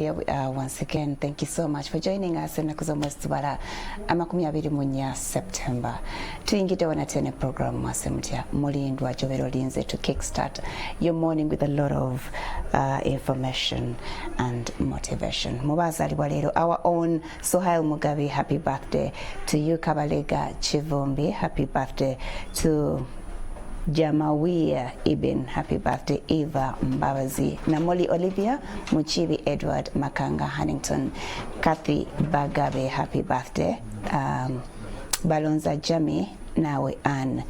here we are once again. Thank you so much for joining us. Enakuza mwezi tubala amakumi abiri mu September. Tuyingide wanatene program mwasemutya mulindwa jovero linze to kickstart your morning with a lot of information and motivation. Mubazali walero, our own Sohail Mugabe, happy birthday to you. Kabalega Chivombi, happy birthday to Jamawia Ibn, happy birthday. Eva Mbabazi, Namoli Olivia, Muchibi Edward, Makanga Hannington, Kathy Bagabe, happy birthday. Balonza Jami, Nawe Ann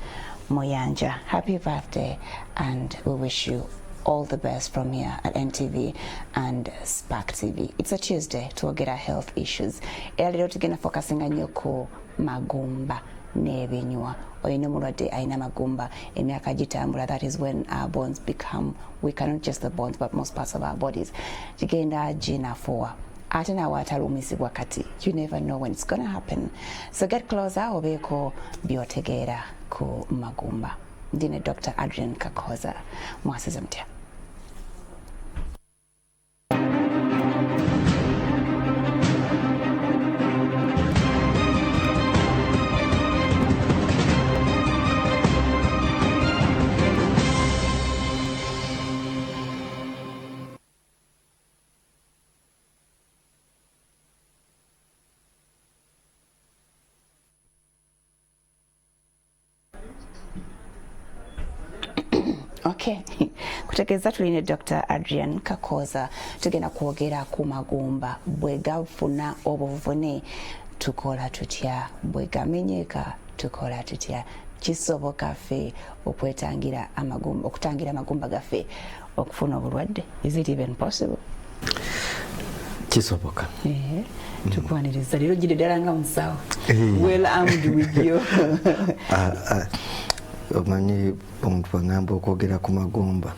Moyanja, happy birthday, and we wish you all the best from here at NTV and Spark TV. It's a Tuesday to get our health issues. Earlier together focusing on yoko magumba nebinywa oyine mulwadde aina magumba emyaka gitambula. That is when our bones become weaker, not just the bones but most parts of our bodies. Jigenda jina for ate nawe atalumisibwa kati. You never know when it's gonna happen, so get closer obeko byotegeera ku magumba. Ndine Dr. Adrian Kakooza Mugenyi. Okay, kutegeeza tuline Dr. Adrian Kakooza tugenda kwogera ku magumba bwegafuna obuvune tukola tutya, bwegamenyeka tukola tutya, kisoboka ffe okwetangira amagumba, okutangira amagumba gaffe okufuna obulwadde. Is it even possible? Kisoboka. Tukwaniriza lero gide ddala nga musawo. Well armed with you. Omanyi omuntu bw'agamba okwogera ku magumba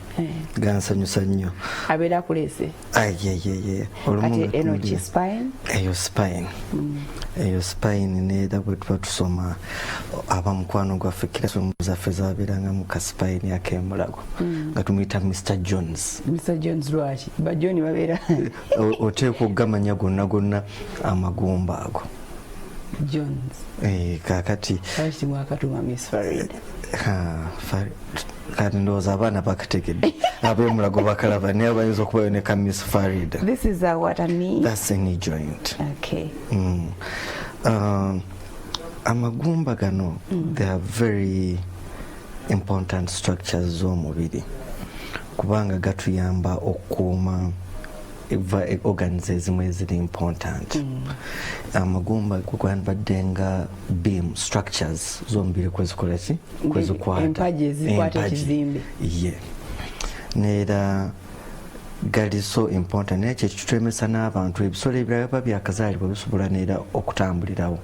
gansanyusa nnyo. Abeera akulese? Kati eno ki spine? Eyo spine neera bwe tuba tusoma abamukwano gwaffe kirasomo zaffe zabeeranga mu ka spine ak'emulago nga tumuyita Mr. Jones. Mr. Jones lwaki? Ba John babeera oteekwa okugamanya gonna amagumba ago. Jones. Kakati kati mwakatuma Miss Farid. Kati ndowooza abaana bakategedde ab'emulago bakalaba naye bayinza okubayo ne ka Miss Farid. This is what I mean. That's a knee joint. Okay. Amagumba gano, they are very important structures z'omubiri kubanga gatuyamba okukuuma organs ezimu eziri important. Amagumba gwandibadde nga beam structures z'omubiri kwezikola ki kwezikwata empaji ezikwata ekizimbe. Neera gali so important naye kye kitwemesa n'abantu ebisolo ebirala biba byakazaalibwa bisobola neera okutambulirawo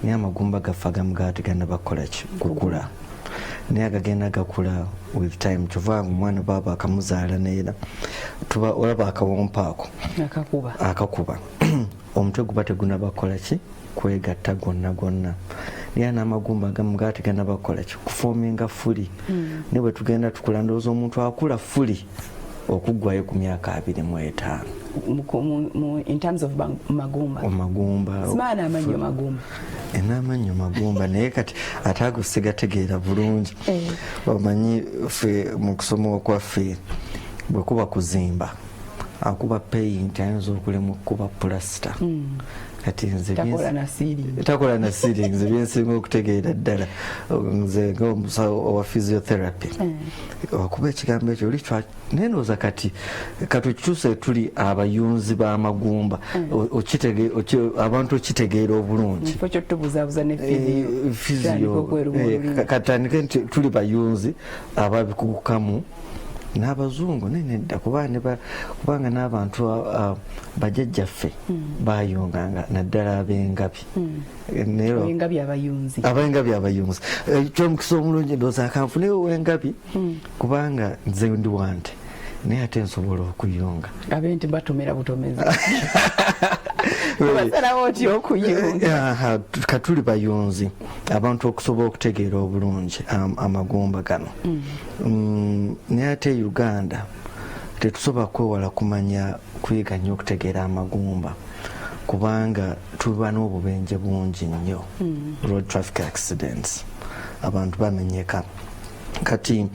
naye amagumba gaffe agamu gategana bakola ki kukula naye agagenda gakula with time. Kyova nga omwana baba akamuzaala neera tuba olaba akawompa ako akakuba omutwe guba tegunabakola ki kwegatta gonna naye n'amagumba agamu gategana bakola ki kufoominga fuli ne bwe tugenda tukula ndowooza omuntu akula fuli okuggwayo ku myaka 25 in terms of magumba. Simana amanyo magumba. N'amanyo magumba naye kati ate ago sigategeera bulungi. Omanyi ffe mu kusoma okwaffe bwe kuba kuzimba akuba paint ayinza okulema okuba plaster. Kati nze takola na ceiling nze byensinga okutegeera ddala nze ng'omusawo owa physiotherapy okuba ekigambo ekyo oli naye ndowooza kati okikyuse tuli abayunzi b'amagumba abantu okitegeera obulungi katandike nti tuli bayunzi ababikugukamu n'abazungu nedda kubanga n'abantu bajjajjaffe bayunganga naddala ab'engabi abengabi abayunzi kyomukisa omulungi ndowooza akanfuneyo w'engabi kubanga nze ndi wante naye ate nsobola okuyunga abenti batumira butomezi basalawo otya okuyunga katuli bayunzi abantu okusobola okutegeera obulungi amagumba gano naye ate Uganda tetusobola kwewala kumanya kuyiga nnyo okutegeera amagumba kubanga tuba n'obubenje bungi nnyo road traffic accidents abantu bamenyeka kati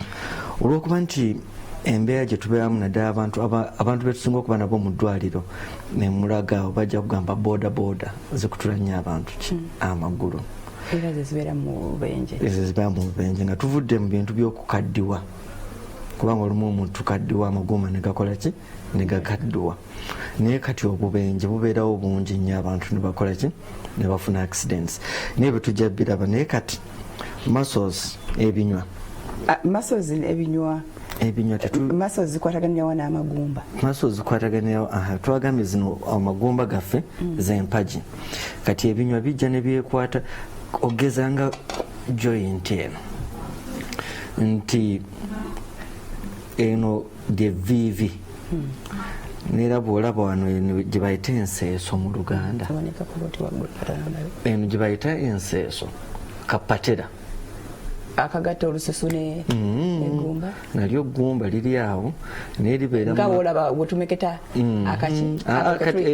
olwokuba nti embeera gye tubeeramu naddala abantu betusinga okuba nabo mu ddwaliro nemulaga bajja kugamba boda zikutula nnyo abantu ki amagulu era zibeera mu bubenje nga tuvudde mu bintu by'okukaddiwa kubanga olumu omuntu tukaddiwa amagumba negakola ki negakaddiwa naye kati obubenje bubeerawo bungi nnyo abantu nebakola ki nebafuna accidents naye betujja biraba naye kati muscles ebinywa muscles zikwataganirawo n'amagumba twagambye zino amagumba gaffe z'empagi kati ebinywa bijja ne byekwata ogeza nga joint eno nti eno lye vivi neera bwolaba wano eno gye bayita enseeso mu Luganda eno gye bayita enseeso kapatera akagatta olususu negumba nalyo gumba liri awo naye libeera nga olaba wetumeketa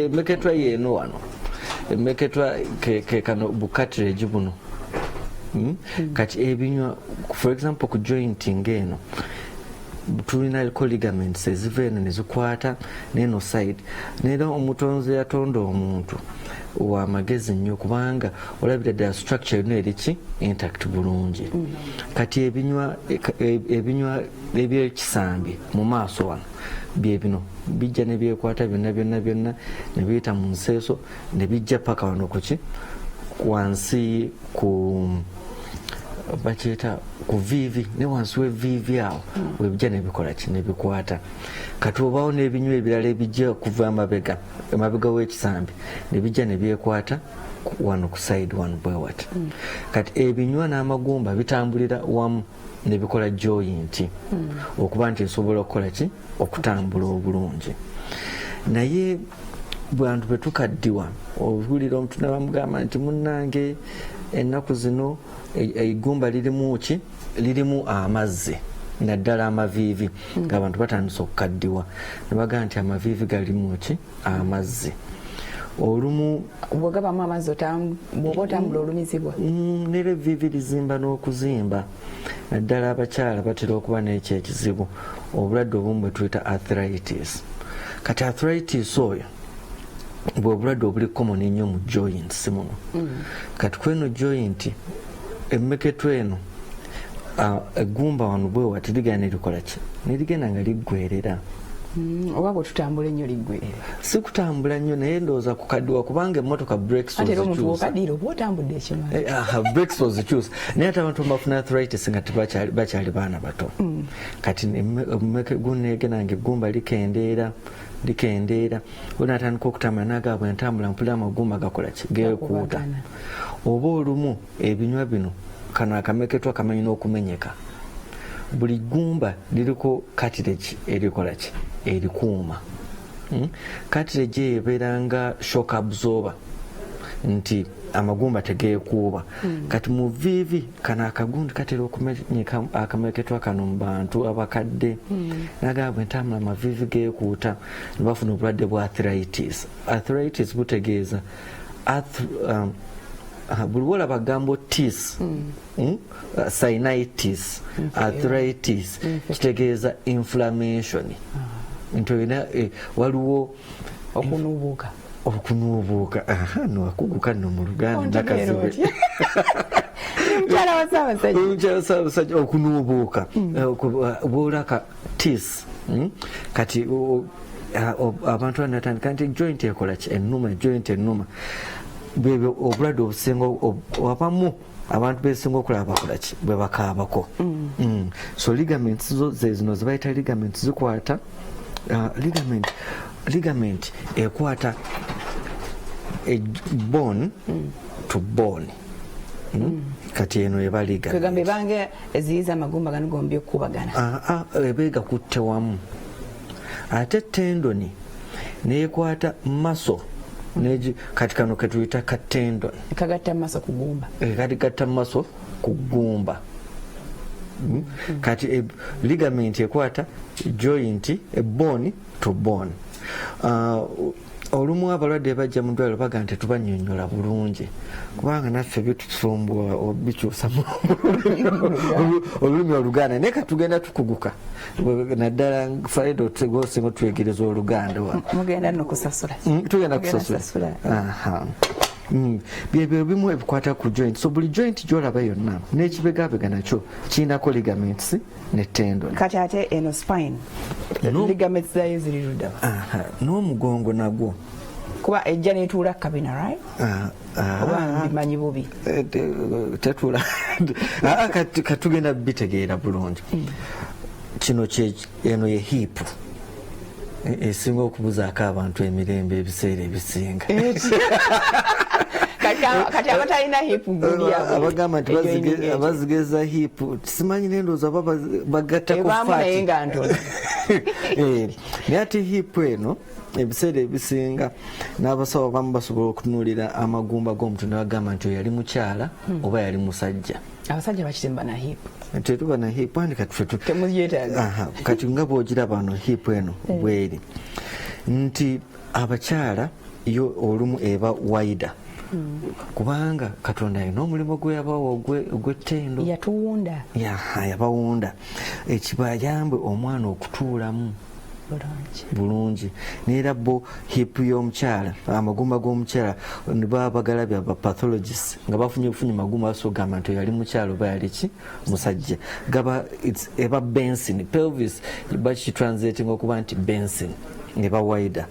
emeketwa yeeno wano emeketwa kekano bukatiregi buno kati ebinywa for example ku joint ng'eno tulinaliko ligaments eziva eno nezikwata neno side neera omutonzi yatonda omuntu wamagezi nnyo kubanga olabira ddala structure yonna eriki intact bulungi kati ebinywa ebyekisambi mu maaso wano byebino bijja ne byekwata byonna ne biyita mu nseeso ne bijja paka wano kuki wansi ku bakyeta ku vivi ne wansi wevivi awo webijja nebikola ki nebikwata kati obawo n'ebinywa ebirala ebijja kuva emabega w'ekisambi nebijja nebyekwata wano ku side wano bwewati kati ebinywa n'amagumba bitambulira wamu nebikola joint okuba nti esobola okukola ki okutambula obulungi naye bantu betukaddiwa owulira omuntu nabamugamba nti munnange ennaku zino eigumba lirimu amazzi naddala amaviivi ng'abantu batandise okukaddiwa nebagamba nti amaviivi galimu ki amazzi olumu bwegabamu amazzi bwoba otambula olumizibwa nera eviivi lizimba n'okuzimba naddala abakyala batera okuba n'ekyo ekizibu obulwadde obumu bwe tuyita arthritis kati arthritis oyo bwobulwadde obuli common ennyo mu joint si muno kati kweno joint emmeketwa eno eggumba wano bwewati ligenda nerikola ki nerigenda nga liggwerera oba bwe tutambula ennyo liggwerera si kutambula nnyo naye ndowooza kukaddiwa kubanga emmotoka brakes ozikyusa naye ate abantu bafuna arthritis nga bakyali baana bato kati gunegenda nga eggumba likendeera onatandika okutambula nagabwe entambula mpulira amagumba gakola ki geekuuta oba olumu ebinywa bino kano akameketwa kamanyi n'okumenyeka buli ggumba liriko cartilage erikola ki erikuuma cartilage ebeera nga shock absorber nti amagumba tegeekuuba kati mu viivi kano akagundi katera okumenyeka akameketwa kano mu bantu abakadde nagabwe entambula amaviivi geekuuta nebafuna obulwadde bwa arthritis butegeeza buli wolaba gambo tis sinitis arthritis kitegeeza inflammation nti olina waliwo okunuubuuka nowakuguka nno mu Luganda nakazibe omukyala Ssaabasajja okunuubuuka bwolaka tis kati abantu banatandika nti joint ekola ki joint ennuma bwebyo obulwadde obusinga wabamu abantu besinga okulaba bakola ki bwe bakaabako so ligaments zezino zibayita ligaments zikwata ligament ekwata bone to bone kati eno eba ligament bange eziyiza amagumba gano gombi okubagana ebeega kutte wamu ate tendoni neekwata muscle kati kano ketuyita katendon kagatta maso kugumba kati gatta maso kugumba kati ligament ekwata joint bone to bone. Olumu abalwadde bajja mu ddwaliro baga nti tubanyonnyola bulungi kubanga naffe bitusumbuwa bikyusa olulimi Oluganda naye katugenda tukuguka naddala Friday osinga twegereza Oluganda mugenda nokusasula tugenda kusasula byebyo bimu ebikwata ku joint. So buli joint gyolaba yonna n'ekibegabega nakyo kirinako ligaments ne tendon. Kati ate eno spine ligaments zayo ziri ludda n'omugongo nagwo kuba ejja netuula kabina right oba mbimanyi bubi tetuula katugenda bitegeera bulungi. Kino eno ye hip esinga okubuzaako abantu emirembe ebiseera ebisinga kati abatalina hip abagamba nti bazigeza hip simanyi nendooza bagattako naye nga ntono naye ate hip eno ebiseera ebisinga n'abasawo abamu basobola okutunuulira amagumba g'omuntu ne bagamba nti yali mukyala oba yali musajja. Abasajja bakitemba na hip tetuba na hip andi kati nga bwogiraba no hip eno bweri nti abakyala yo olumu eba waida kubanga Katonda alina omulimu gwe yabawa ogw'ettendo yatuwunda yabawunda ekibayambe omwana okutuulamu bulungi neera bo hip y'omukyala amagumba g'omukyala ne baba bagalabya aba pathologist nga bafunye magumba basogamba nti yali mukyala oba yali ki musajja gaba eba benson pelvis bakitranslating okuba nti benson eba wider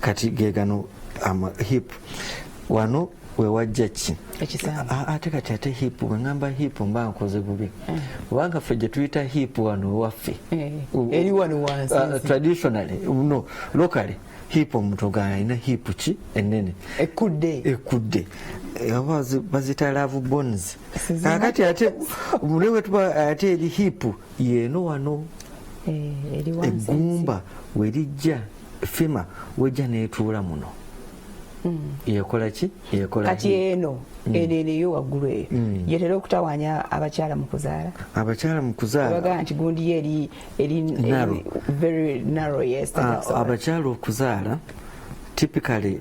kati gegano hip wano wewajja ki ate kati ate hip wengamba hip mba nkoze bubi kubanga ffe gye tuyita hip wano waffe eri wano wansi traditionally no locally hip omuntu ogana alina hip ki enene ekudde bazita love bones kakati ate munewe tuba ate eri hip yeno wano egumba werijja fema wejja netuula muno yekola ki kati eno eneneyo waggulu eyo yetera okutawanya abakyala mu kuzaala bagaa nti gundi eri very narrow yes abakyala okuzaala typically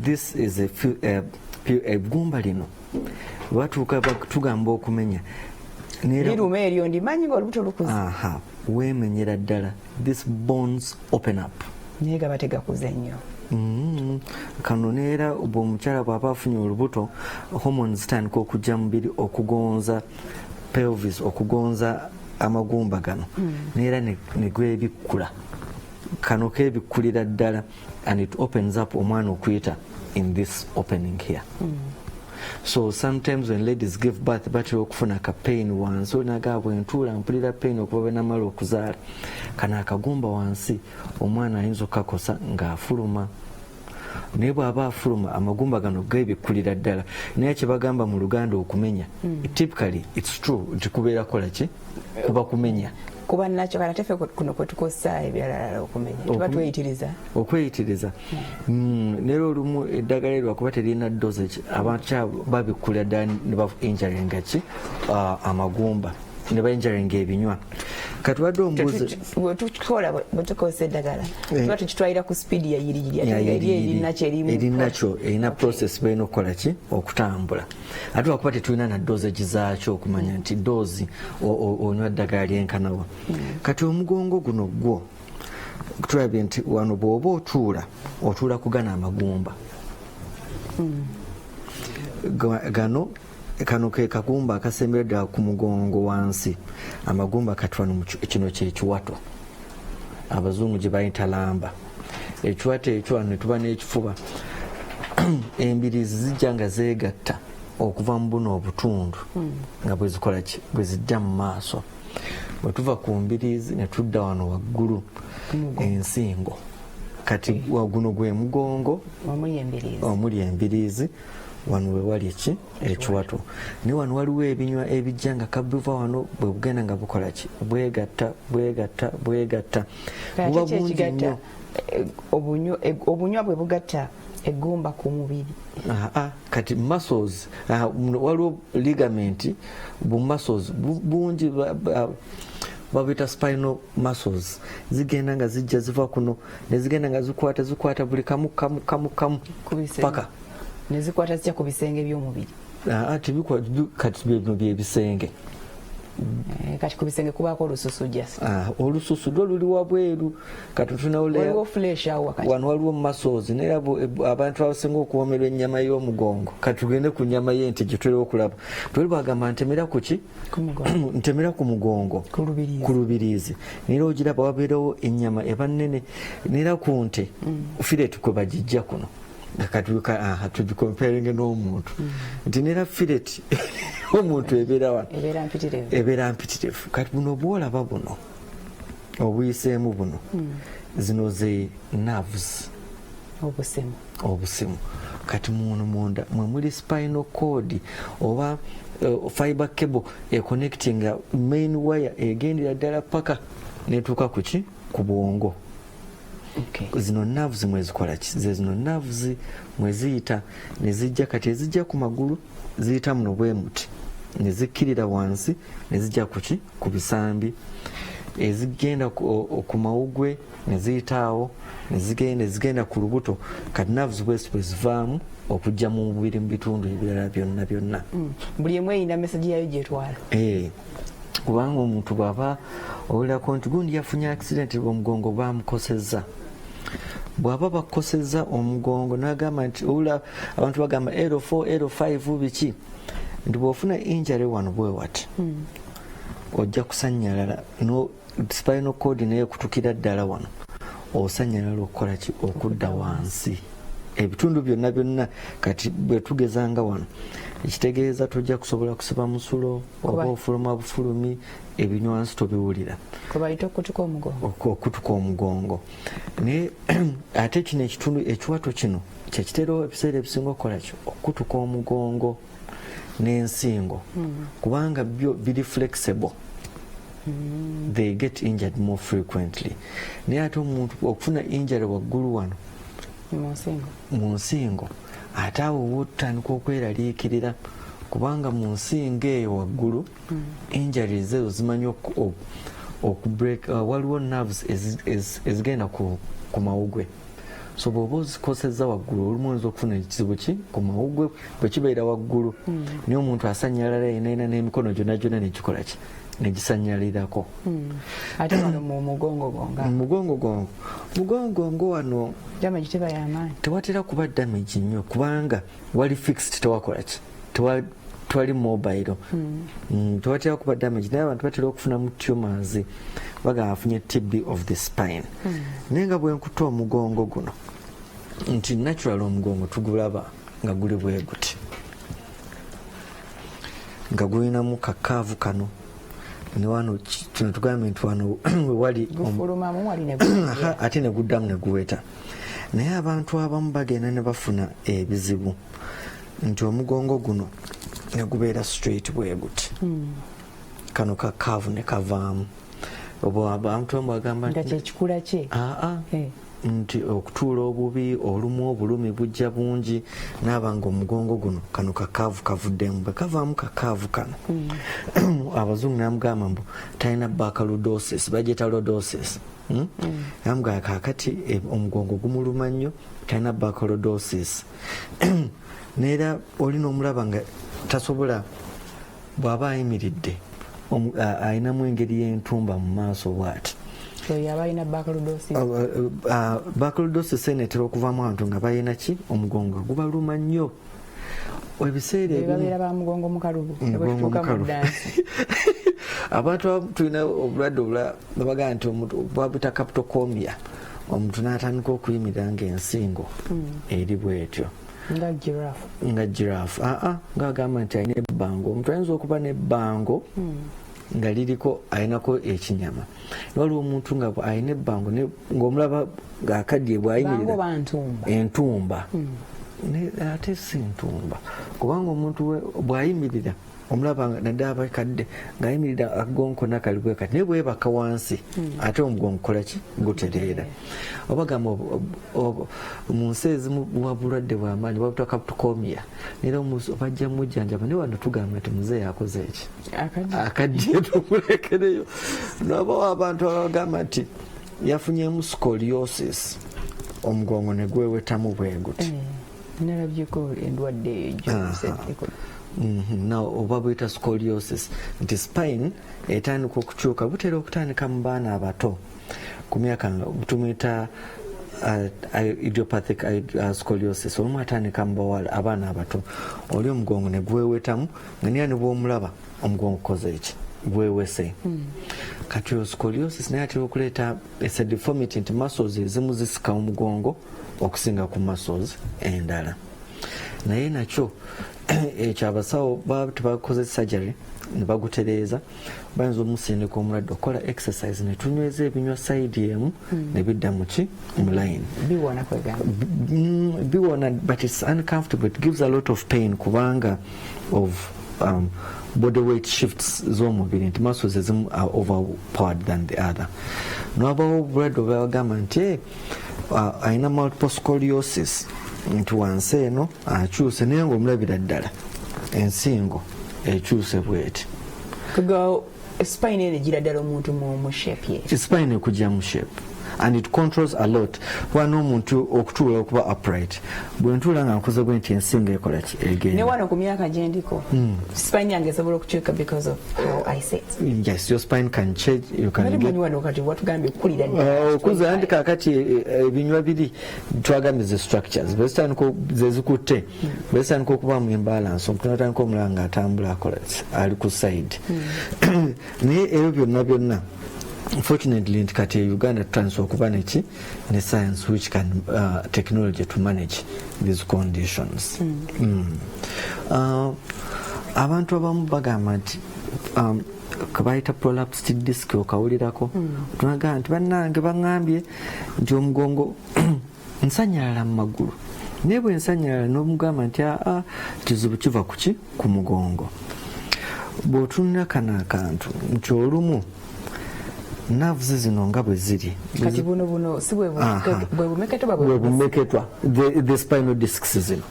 this is egumba lino batuuka tugamba okumenya liruma eryo ndimanyi nga olubuto lukuze wemenyera ddala this bones open up naye gaba tegakuze nnyo kano neera bw'omukyala bw'aba afunye olubuto hormones zitandika okujja mubiri okugonza pelvis okugonza amagumba gano neera negwebikkula kano kebikkulira ddala and it opens up omwana okuyita in this opening here so sometimes when ladies give birth batera okufuna ka pain wansi onagaa bwentuula mpulira pain okuba bwenamala okuzaala kana akagumba wansi omwana ayinza okukakosa ng'afuluma naye bw'aba afuluma amagumba gano gebikkulira ddala naye kyebagamba mu Luganda okumenya typically it's true nti kubeera kola ki kuba kumenya kuba nakyo kana tefe kuno kwetukozesa ebyalala okumenya tuba tweyitiriza okweyitiriza neera olumu eddagala eryo kuba terina dosage abantu babikkulira ddala ne bainjaringa ki amagumba ne bainjaringa ebinywa kati wadde ombuzi bwetukozesa eddagala tuba tukitwalira ku speed yayirigiryerinakyo erina process balina okukola ki okutambula ate wakuba tetulina na dosage zaakyo okumanya nti doozi onywa ddagala lyenkanawa kati omugongo guno gwo tulabye nti wano bw'oba otuula kugana amagumba kano ke kagumba akasembera ddala ku mugongo wansi amagumba katwano kino kyekiwato abazungu gye bayita lamba ekiwato ekyo wano netuba n'ekifuba embirizi zijja nga zeegatta okuva mu buno obutundu nga bwezikola ki bwezijja mu maaso bwetuva ku mbirizi netudda wano waggulu ensingo kati waguno gwe mugongo omuli embirizi wano wewali eki ekiwato naye wano waliwo ebinywa ebijja nga kabiva wano bwe bugenda nga bukola ki bwegatta buba bungi nnyo obunywa bwe bugatta eggumba ku mubiri. Kati muscles waliwo ligament bu muscles bungi babita spinal muscles zigenda nga zijja ziva kuno nezigenda nga zikwata buli kamu paka nezikwata zijja ku bisenge by'omubiri. Kati bino byebisenge. Kati ku bisenge kubaako olususu just. Olususu lwo luli wabweru kati waliwo flesh awo wakati. Wano waliwo muscles naye abantu abasinga okuwomerwa ennyama y'omugongo kati tugende ku nnyama y'ente gye tulina okulaba tuli bagamba ntemera ku ki ntemera ku mugongo ku lubiriizi naye ogiraba wabeerawo ennyama eba nnene naye ku nte filet kwe bagijja kuno tugikomparinge n'omuntu nti nera filet omuntu ebeera wano ebeera mpitirivu. Kati buno bwolaba buno obuyiseemu buno zino ze nerves obusimu. Kati muno munda mwe muli spinal cord oba fiber cable connecting main wire egendera ddala paka netuuka kuki ku bwongo. Zino nerves mwezikola ki? Zino nerves mweziyita nezijja kati ezijja ku magulu ziyita muno bwe muti nezikkirira wansi nezijja kuki ku bisambi ezigenda ku mawugwe neziyitaawo nezigenda ku lubuto. Kati nerves bwe zivaamu okujja mu mubiri mu bitundu ebirala byonna. Buli emu eyina message yayo gyetwala. Kubanga omuntu bw'aba owulirako nti gundi yafunye accident omugongo bamukosezza. Bw'aba bakosezza omugongo n'agamba nti owulira abantu bagamba L4 L5 biki nti bw'ofuna injury wano bwe wati ojja kusanyalala no spinal cord naye kutukira ddala wano osanyalala okukola ki okudda wansi ebitundu byonna. Kati bwe tugezanga wano ekitegeeza tojja kusobola kusiba musulo oba ofuluma bufulumi ebinywansi tobiwulira okutuka omugongo. Naye ate kino ekitundu ekiwato kino kyekitera ebiseera ebisinga okukola ki okutuka omugongo n'ensingo kubanga byo biri flexible. They get injured more frequently. Naye ate omuntu okufuna injury waggulu wano mu nsingo ate awo wotandika okweraliikirira kubanga mu nsingo eyo waggulu injuries ezo zimanyi okubreak. Waliwo nerves ezigenda ku mawugwe so bw'oba ozikosezza waggulu olumu oyinza okufuna ekizibu ki ku mawugwe bwe kibeera waggulu naye omuntu asanyalala yenayina n'emikono gyonna nekikola ki negisanyalirako. Ate wano mu mugongo wano damage teba y'amaanyi tewatera kuba damage nnyo kubanga wali fixed tewakola ki twali mobile. Tewatera kuba damage naye abantu batera okufuna mu tumors bagamba afunye TB of the spine. Naye nga bwe nkuta omugongo guno nti natural omugongo tugulaba nga guli bwe guti nga gulinamu kakaavu kano ne wano kino tugambe nti wano wali ate ne guddamu ne guweta. Naye abantu abamu bagenda ne bafuna ebizibu nti omugongo guno ne gubeera straight bwe guti kano kakaavu ne kavaamu. Oba abantu abamu bagamba nti okutuula obubi olumu obulumi bujja bungi n'abanga omugongo guno kano kakaavu kavuddemu bwe kavaamu kakaavu kano abazungu namugamba mbu talina baccalaudosis bagyeta lordosis namugamba kakati omugongo gumuluma nnyo talina baccalaudosis neera olina omulaba nga tasobola bw'aba ayimiridde ayinamu engeri y'entumba mu maaso bw'ati baccalaudosis enetera okuvaamu abantu nga balina ki omugongo gubaluma nnyo ebiseera abantu tulina obulwadde obulala babagaa nti babuta captokomia omuntu n'atandika okuyimirira ng'ensingo eri bwetyo nga giraffe ng'agamba nti alina ebbango omuntu ayinza okuba n'ebbango nga liriko ayinako ekinyama. Waliwo omuntu nga ayina ebbango ng'omulaba ng'akaddiye bw'ayimirira entumba ate si ntumba kubanga omuntu bw'ayimirira omulaba naddala abakadde ng'ayimirira akagonko nakaliwe kati naye bwebaka wansi ate omugongo kolaki gutereera. Oba gamba mu nsi ezimu buba bulwadde bw'amaanyi babutaka butukomiya era bajja mujjanjaba naye wano tugamba nti muzeeyi yakoze eki akaddiye tumulekereyo. Nabawo abantu abagamba nti yafunyemu scoliosis omugongo ne gwewetamu bwe guti. Nalabyeko endwadde ejo oba buyita scoliosis nti spine etandika okukyuka butera okutandika mu baana abato ku myaka nga tumuyita idiopathic scoliosis. Olumu atandika mu bawala abaana abato oli omugongo ne gwewetamu nga niya ne bwomulaba omugongo koze eki gwewese. Kati scoliosis naye atera okuleeta esa deformity nti muscles ezimu zisika omugongo okusinga ku muscles endala. Naye nakyo ekyo abasawo baba tebakoze surgery ne bagutereeza bayinza omusindika omulwadde okola exercise ne tunyweza ebinywa side emu ne bidda muki mu line. Biwona but it's uncomfortable, it gives a lot of pain kubanga of body weight shifts z'omubiri nti muscles ezimu are overpowered than the other. N'abawo obulwadde obwagamba nti ayina multiple scoliosis nti wansi eno akyuse naye ng'omulabira ddala ensingo ekyuse bweti. Spine ene gira ddala omuntu mu shape ye. Spine ekujja mu shape and it controls a lot. Wana omuntu okutuula okuba upright bwe ntuula nga nkoze bwe nti ensingo ekola ki egenda. Ne wano ku myaka gye ndiko spine yange esobola okukyuka because of how I sit. Yes, your spine can change. You can get wano kati watugambye kulira okuza anti kakati ebinywa biri twagambye ze structures besitandika zezikutte besitandika okuba mu imbalance omuntu natandika omulaba nga atambula akola ali ku side naye ebyo byonna unfortunately nti kati Uganda tutandise okuba neki ne science which can technology to manage these conditions. Abantu abamu bagamba nti kabayita prolapsed disc okawulirako tunagamba nti bannange baŋŋambye nti omugongo nsanyalala mu magulu naye bwe nsanyalala n'omugamba nti kizibu kiva kuki ku mugongo. Bw'otunula kano akantu nti olumu nerves zino nga bwe ziri kati buno si bwe bumeketwa the spinal discs zino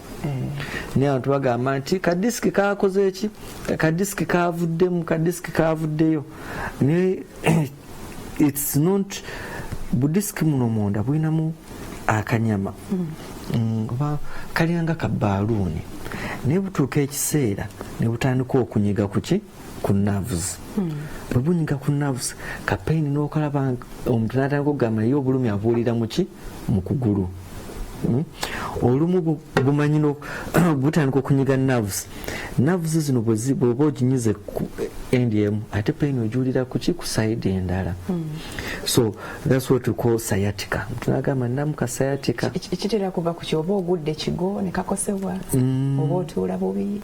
naye abantu bagamba nti kadisiki kakoze eki kadisiki kavuddemu kadisiki kavuddeyo naye it's not budisiki muno munda bulinamu akanyama oba kalyanga ka baaluuni naye butuuka ekiseera ne butandika okunyiga kuki ku nerves. Bwe bunyiga ku nerves ka pain n'okalaba omuntu n'atandika okugamba naye obulumi abuulira muki mu kugulu. Olumu bumanyi butandika okunyiga nerves zino bw'oba oginyize ku endi emu ate pain ogiwulira kuki ku side endala. So that's what we call sciatica. Tunagamba nnamu ka sciatica kitera kuva ku kyoba ogudde kigo ne kakosebwa oba otuula bubi.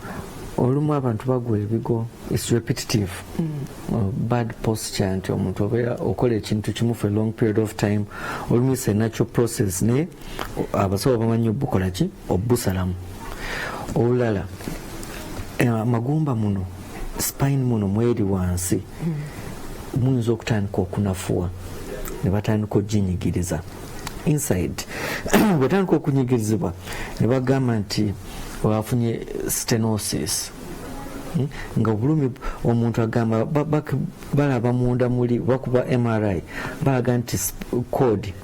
Olumu abantu bagwa ebigo it's repetitive bad posture nti omuntu obeera okola ekintu kimu for a long period of time olumu is a natural process ne abasawo bamanyi obukola ki obusalamu. Olulala amagumba muno spine muno mweri wansi muyinza okutandika okunafuwa ne batandika oginyigiriza inside bwetandika okunyigirizibwa ne bagamba nti wafunye stenosis nga obulumi omuntu agamba balaba munda muli bakuba MRI balaga nti code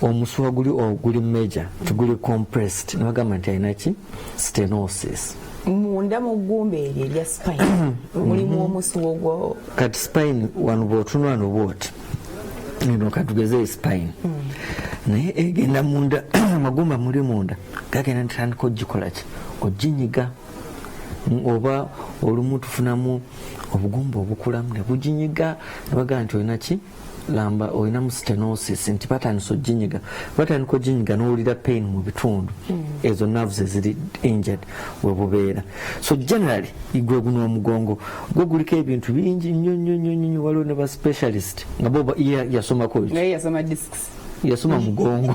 omusuwa guli major tuguli compressed nebagamba nti alina ki stenosis munda mu ggumba eryo erya spine mulimu omusuwa ogwo kati spine wano bw'otunula nobwoti eno katugeze spine naye egenda munda amagumba muli munda gagenda ntandika ogikola ki oginyiga oba olumu tufunamu obugumba obukulamu ne buginyiga nebagaa nti olina ki lamba olinamu stenosis nti batandisa oginyiga batandika oginyiga n'owulira pain mu bitundu ezo nerves eziri injured we bubeera. So generally igwe guno omugongo gwe guliko ebintu bingi nnyo waliwo ne ba specialist nga bo yasomako naye yasoma discs yasoma mugongo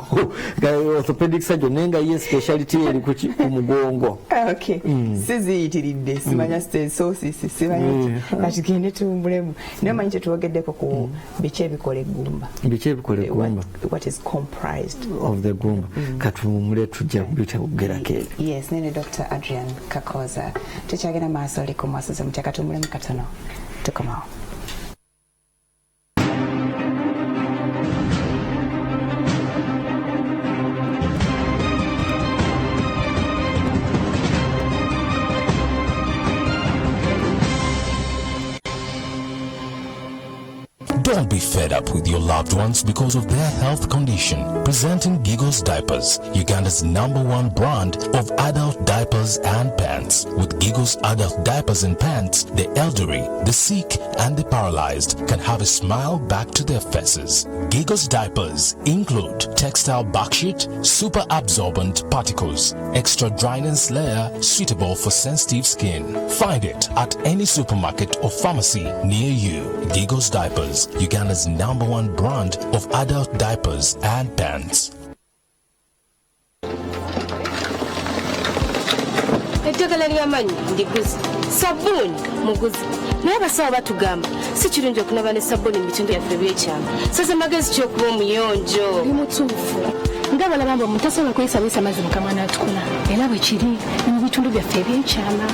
orthopedic surgeon nenga ye speciality eri ku mugongo. Okay. Siziyitiridde simanya stenosis simanya kati gende tumbulemu naye manyi kyetuwogeddeko ku biki ebikola eggumba. Biki ebikola eggumba? What is comprised of the gumba. Katuwumule tujja kubitegerako. Yes, nene Dr. Adrian Kakooza tukyagenda maaso oli ku mwasuze mutya katuwumulemu katono tukomawo. Don't be fed up with your loved ones because of their health condition. Presenting Giggles Diapers, Uganda's #1 brand of adult diapers and pants. With Giggles adult diapers and pants, the elderly, the sick, and the paralyzed can have a smile back to their faces. Giggles Diapers include textile backsheet, super absorbent particles, extra dryness layer suitable for sensitive skin. Find it at any supermarket or pharmacy near you. Giggles Diapers, Uganda's #1 brand of adult diapers and pants. Eddagala ly'amaanyi ndiguzi, sabbuuni muguzi. Naye abasawo batugamba si kirungi okunaba ne sabbuuni mu bitundu byaffe by'ekyama. Sasa magezi ki okuba omuyonjo? Oli mutuufu. Nga balaba omuntu tasobola kwesabiisa mazzi mu kamwa n'atukula. Era bwe kiri mu bitundu byaffe eby'ekyama.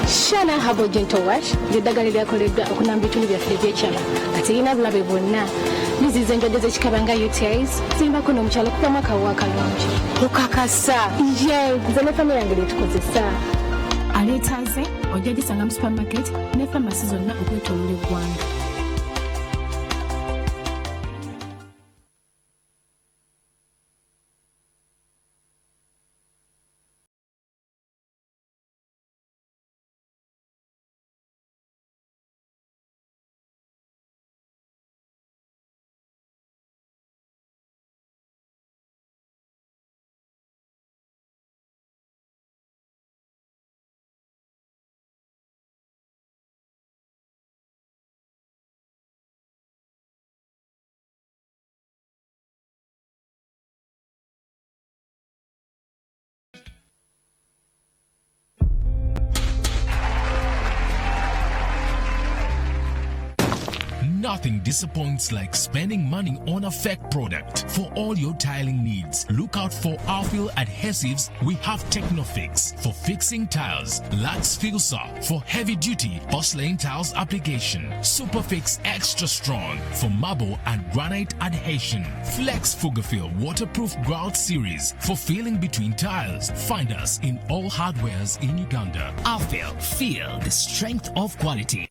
Shana Herbal Gentle Wash ly'eddagala eryakoleddwa okunamba ebitundu byaffe eby'ekyama nga terina bulabe bwonna. Liziza endwadde z'ekikaba nga UTIs zimbako n'omukyalo okuvamu akawuka akalungi. Okakasa ye nze ne famire yange lyetukozesa. Aleetaze ojja gisanga mu supermarket ne famasi zonna okwetooloola eggwanga. Nothing disappoints like spending money on a fake product. For all your tiling needs, look out for Alfil adhesives. We have Technofix for fixing tiles, Lux Filsa for heavy-duty porcelain tiles application, Superfix Extra Strong for marble and granite adhesion, Flex Fugafil waterproof grout series for filling between tiles. Find us in all hardwares in Uganda. Alfil, feel the strength of quality.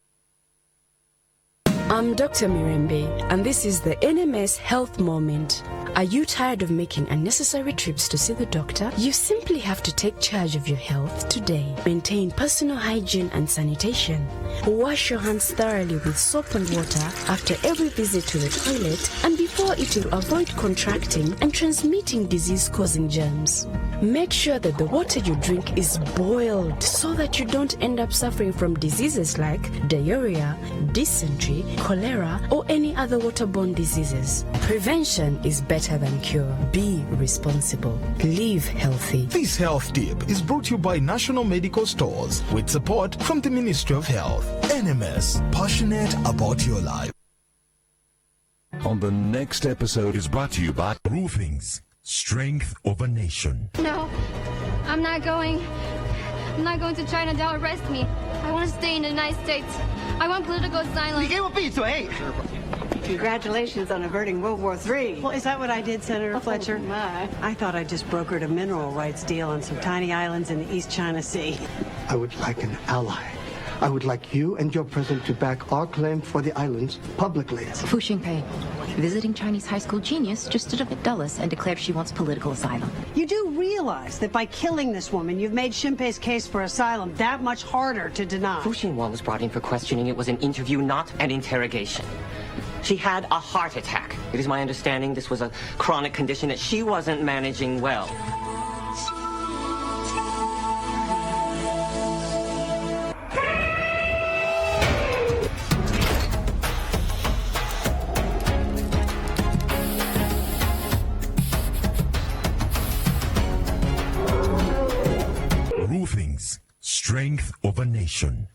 I'm Dr. Mirembe, and this is the NMS Health Moment. Are you tired of making unnecessary trips to see the doctor? You simply have to take charge of your health today. Maintain personal hygiene and sanitation. Wash your hands thoroughly with soap and water after every visit to the toilet and before it to avoid contracting and transmitting disease-causing germs. Make sure that the water you drink is boiled so that you don't end up suffering from diseases like diarrhea, dysentery, cholera, or any other waterborne diseases. Prevention is better than cure. Be responsible. Live healthy. This health tip is brought to you by National Medical Stores with support from the Ministry of Health. NMS, passionate about your life. On the next episode is brought to you by Roofing's Strength of a Nation. No, I'm not going to China. They'll arrest me. I want to stay in the United States. I want political asylum. Congratulations on averting World War III. Well, is that what I did, Senator Fletcher? My. I thought I just brokered a mineral rights deal on some tiny islands in the East China Sea. I would like an ally. I would like you and your president to back our claim for the islands publicly. Fu Xingpei, visiting Chinese high school genius, just stood up at Dulles and declared she wants political asylum. You do realize that by killing this woman, you've made Xingpei's case for asylum that much harder to deny. Fu Xinhuan was brought in for questioning. It was an interview, not an interrogation. She had a heart attack. It is my understanding this was a chronic condition that she wasn't managing well. of a nation.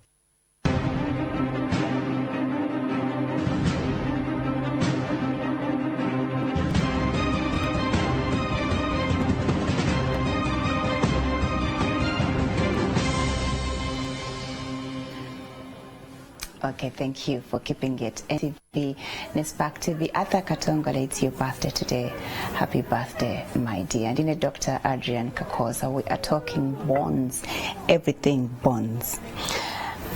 Okay, thank you for keeping it. NTV, Nispak TV, Arthur Katongole, it's your birthday today. Happy birthday, my dear. And in Dr. Adrian Kakooza, we are talking bones, everything bones.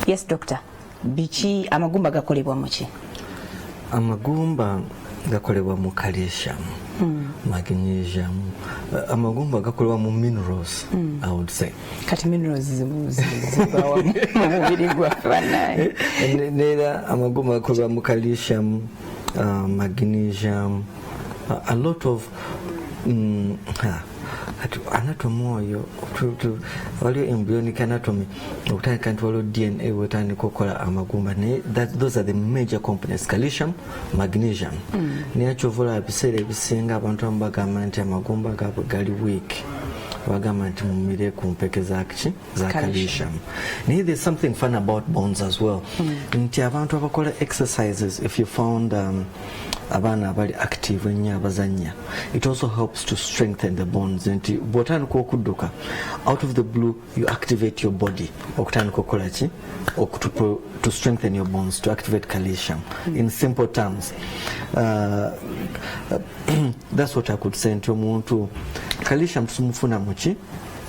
Yes, doctor. Bichi, amagumba gakolebwa muki? Amagumba gakolebwa mu calcium, magnesium. Amagumba gakolebwa mu minerals, I would say. Kati minerals zibawa mu mubiri gw'abaana. Nera amagumba gakolebwa mu calcium, magnesium, a lot of anatomy oyo waliyo embryonic anatomy okutandika nti waliwo DNA wetandika okukola amagumba those are the major components, calcium, magnesium. Naye kyovola ebiseera ebisinga abantu abamu bagamba nti amagumba gaabwe gali weak, bagamba nti mumire ku mpeke za calcium. Naye there's something fun about bones as well, nti abantu abakola exercises, if you found abaana abali active ennyo abazanya, it also helps to strengthen the bones. Nti bw'otandika okudduka, out of the blue you activate your body okutandika okukola ki to strengthen your bones, to activate calcium. In simple terms, that's what I could say. Nti omuntu calcium tumufuna muki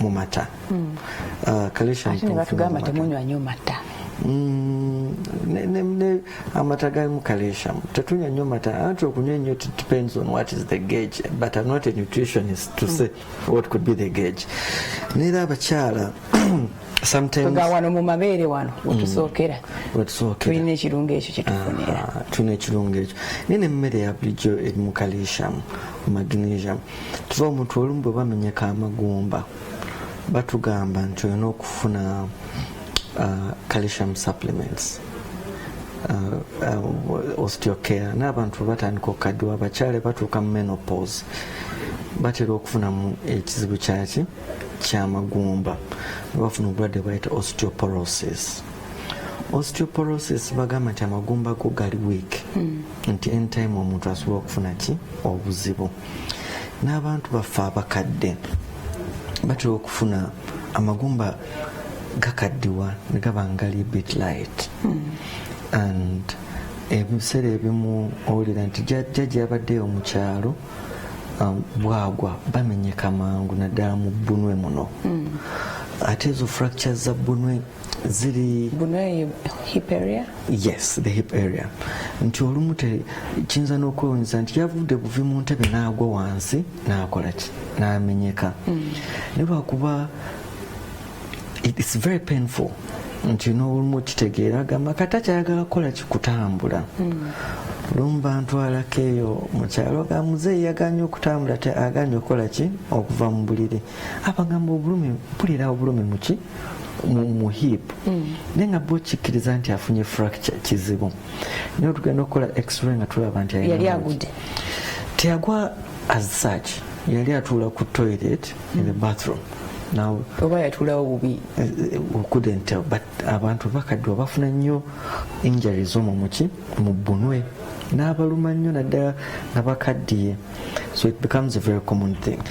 mu mata. Calcium batugamba temunywa nnyo mata. Amata galimu calcium. Tetunywa nnyo mata. Anti okunywa nnyo depends on what is the gauge, but I'm not a nutritionist to say what could be the gauge. Neera abakyala sometimes wano mu mabeere wano wetusookera tulina ekirungo ekyo kyetufunira. Tulina ekirungo ekyo. Nina emmere ya bulijjo erimu calcium, magnesium. Tuva omuntu olumu bwe bamenyeka amagumba batugamba nti olina okufuna calcium supplements, osteocare. N'abantu batandika okukaddiwa, abakyala batuuka mu menopause batera okufunamu ekizibu kyaki kyamagumba, bafuna obulwadde bwayita osteoporosis. Osteoporosis bagamba nti amagumba go gali weak, nti anytime omuntu asobola okufuna ki obuzibu. N'abantu baffe abakadde batera okufuna amagumba gakaddiwa ne gaba ngali bit light, and ebiseera ebimu owulira nti jjajja yabaddeyo mu kyalo bwagwa bamenyeka mangu naddala mu bbunwe muno. Ate ezo fractures za bbunwe ziri hip area? Yes, the hip area. Nti olumu kiyinza n'okwewuunyisa nti yavudde buvi mu ntebe n'agwa wansi n'akola ki n'amenyeka. Ne bwakuba it's very painful. Nti n'olumu kitegeera agamba kati akyayagala kukola kikutambula. Olumu bantwalako eyo mu kyalo ga muzeeyi yaganye okutambula aganye okukola ki okuva mu buliri. Abagamba obulumi mpulira obulumi muki mu hip. Naye nga bo kikkiriza nti afunye fracture kizibu. Naye tugenda okukola x-ray nga tulaba nti yali agudde. Teyagwa as such. Yali atuula ku toilet in the bathroom. Now, oba yatulawo bubi, we couldn't tell, but abantu bakaddiwa bafuna nnyo injuries omwo muki mu bbunwe n'abaluma nnyo naddala nga bakaddiye. So it becomes a very common thing.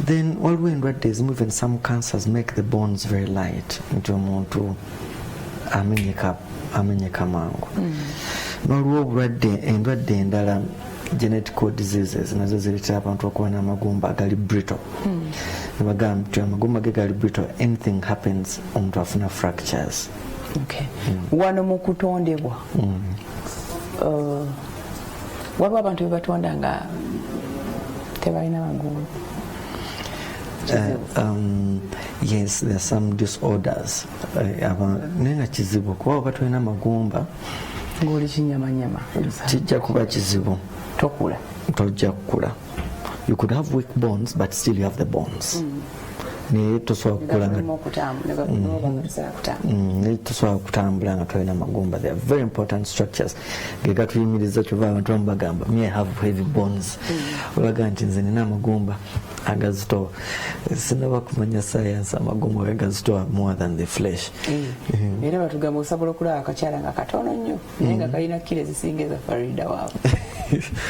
Then waliwo endwadde ezimu, even some cancers make the bones very light, nti omuntu amenyeka mangu. Waliwo endwadde endala, genetical diseases, nazo zireetera abantu okuba n'amagumba agali brittle. Bagamba nti amagumba ge gali brittle, anything happens omuntu afuna fractures. Okay. Wano mu kutondebwa waliwo abantu bebatonda nga tebalina magumba. Yes, there are some disorders. Naye nga kizibu kuba oba tolina magumba ng'oli kinyamanyama kijja kuba kizibu, tojja kukula. You could have weak bones but still you have the bones. naye tosobola kukula naye tosobola kutambula nga tolina magumba. They are very important structures ge gatuyimiriza kyova abantu bamu bagamba me I have heavy bones olaga nti nze nina amagumba agazitowa. Sinaba kumanya science amagumba agazitowa more than the flesh. Era batugamba osobola okulaba akakyala nga katono nnyo naye nga kalina kilo ezisinga eza Farida waabwe.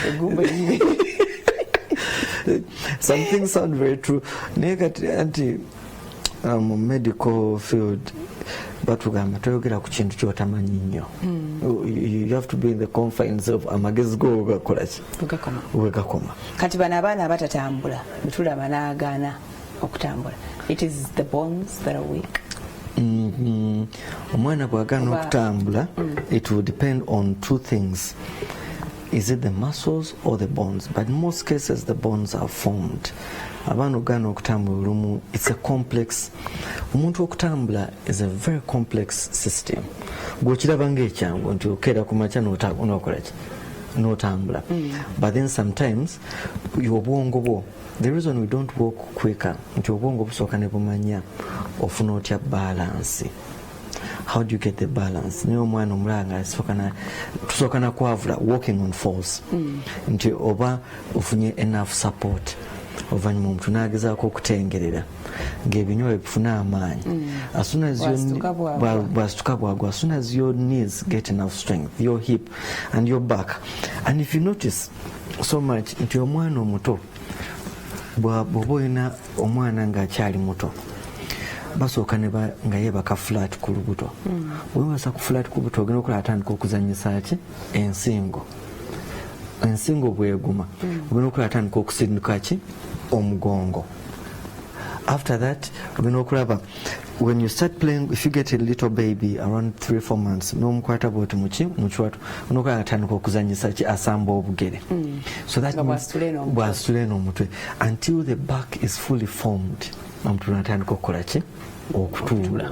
Egumba some things sound very true. Naye kati anti medical field batugamba toyogera ku kintu kyotamanyi nnyo. You have to be in the confines of amagezi go ogakolaki wegakoma. Kati bano abaana abatatambula betulaba n'agaana okutambula, it is the bones that are weak. Omwana bw'agaana okutambula, it will depend on two things. Is it the muscles or the bones? But in most cases the bones are formed. Abaana ogana okutambula olumu, it's a complex. Omuntu okutambula is a very complex system. Gwekiraba ng'ekyangu nti okeera ku makya n'okolaki n'otambula. But then sometimes obwongo bwo, the reason we don't walk quicker nti obwongo busooka ne bumanya ofuna otya balance. How do you get the balance? Niyo omwana omulanga tusooka na kwavula walking on falls nti oba ofunye enough support oluvannyuma omuntu n'agezaako okutengerera ng'ebinyola bifuna amaanyi. Bwasituka bwagwa, as soon as your knees get enough strength, your hip and your back. And if you notice so much nti omwana omuto bw'oba olina omwana ng'akyali muto basooka nga yeebaka flat ku lubuto. Bwebasa ku flat ku lubuto ogenda okola atandika okuzanyisa ki ensingo bweguma ogenda okola atandika okusinduka ki omugongo. After that ogenda okulaba when you start playing, if you get a little baby around 3-4 months n'omukwata bwoti mukiwato ogenda okola atandika okuzanyisa ki asamba obugere. So that bwasitula n'omutwe until the back is fully formed. Omuntu n'atandika okukola ki okutuula.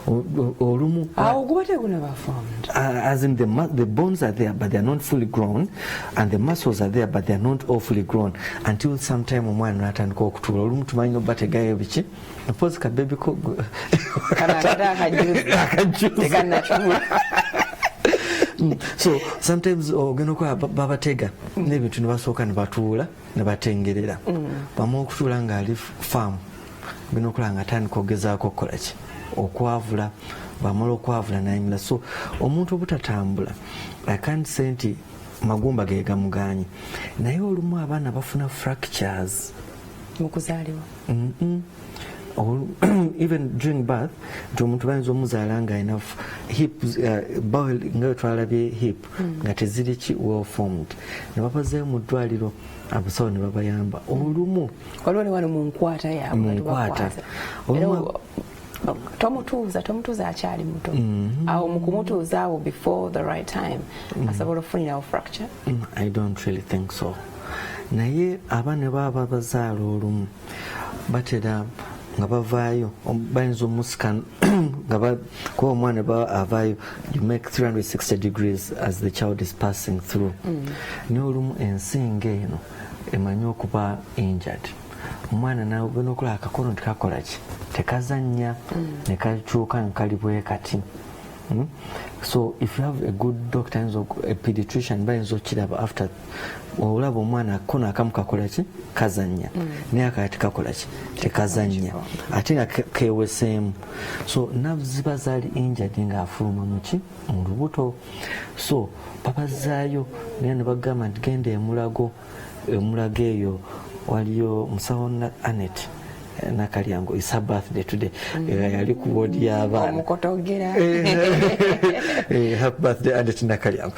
Olumu as in the bones are there but they are not fully grown and the muscles are there but they are not all fully grown until sometime omwana n'atandika okutuula. Olumu tumanyi noba tegayo biki suppose ka baby ko so sometimes ogenda okuba babatega n'ebintu ne basooka ne batuula ne batengerera. Bamu okutuula ng'ali faamu ogenda okulaba nga atandika ogezaako okukola ki okwavula. Bamala okwavula n'ayimira. So omuntu obutatambula I can't say nti magumba ge gamugaanyi naye olumu abaana bafuna fractures mu kuzaalibwa. Even during birth nti omuntu bayinza omuzaala nga alina hip bowel nga twalabye hip nga teziri ki well formed ne babazeeyo mu ddwaliro abasawo ne babayamba. Olumu waliwo ne wano mu nkwata yaabwe tomutuuza akyali muto awo mu kumutuuza awo before the right time asobola okufunirawo fracture. I don't really think so. Naye abaana baba bazaala olumu batera nga bavaayo bayinza omusika nga kuba omwana avaayo you make 360 degrees as the child is passing through. Naye olumu ensinga eno emanyi okuba injured. Omwana nawe ogenda okulaba akakono tekakola ki tekazannya ne kakyuka nkali bwe kati. So if you have a good doctor a pediatrician bayinza okiraba after olaba omwana akakono akamu kakola ki kazannya naye akala tekakola ki tekazannya ate nga keweseemu. So nerves ziba zaali injured ng'afuluma muki mu lubuto. So babazaayo naye ne bagamba nti genda emulago eyo waliyo musawo Anet Nakalyango, it's her birthday today. Yali ku wodi y'abaana omukotogera happy birthday Anet Nakalyango.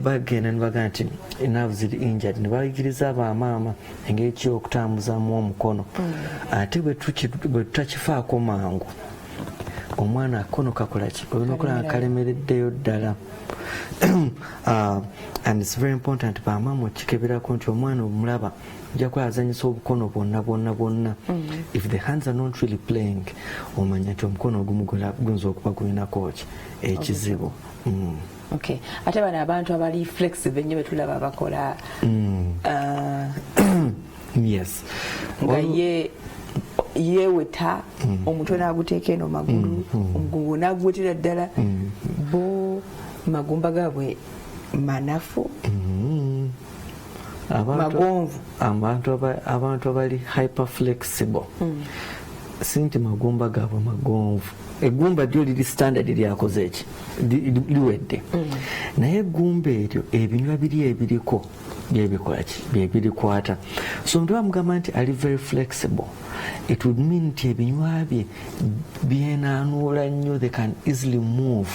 Bagenda ne bagamba nti nerves ziri injured ne bayigiriza abamaama engeri ki okutambuzaamu omukono ate bwe tutakifaako mangu omwana akono kakola ki olina okulaba kalemereddeyo ddala. And it's very important bamaama okikeberako nti omwana omulaba ojja kuba azanyisa obukono bwonna. If the hands are not really playing omanya nti omukono ogumu guyinza okuba gulinako ki ekizibu. Okay. Ate bano abantu abali flexible nnyo betulaba bakola yes nga ye yeweta omutwe n'aguteeka eno magulu omugongo n'agwetera ddala bo magumba gaabwe manafu magonvu abantu abali hyperflexible sinti magumba gaabwe magonvu egumba lyo liri standard lyakoze eki liwedde naye egumba eryo ebinywa biri ebiriko byebikolaki byebirikwata so omuntu bamugamba nti ali very flexible it would mean nti ebinywa bye byenanuula nnyo they can easily move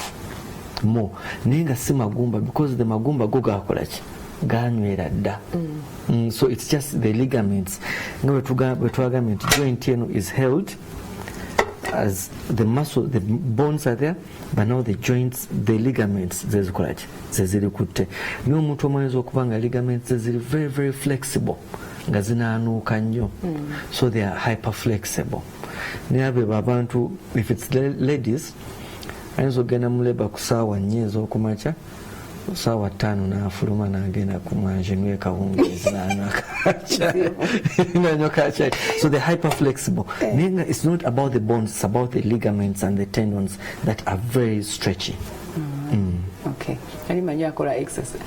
more naye nga si magumba because the magumba go gakolaki ganywera dda so it's just the ligaments nga bwetwagambye nti joint eno is held as the muscle, the bones are there, but now the joints, the ligaments, zezikolaki zezirikutte niyo omuntu omwezi okuba nga ligaments zeziri very very flexible nga zinaanuuka nnyo so they are hyper flexible naye abo abantu if it's ladies ayinza okugenda mu leba ku ssaawa 4 ez'okumakya ssaawa 5 n'afuluma n'agenda ku mwanje nwe kawungeezi n'anywa kachai so they're hyper flexible it's not about the bones, it's about the ligaments and the tendons that are very stretchy. Okay. Exercise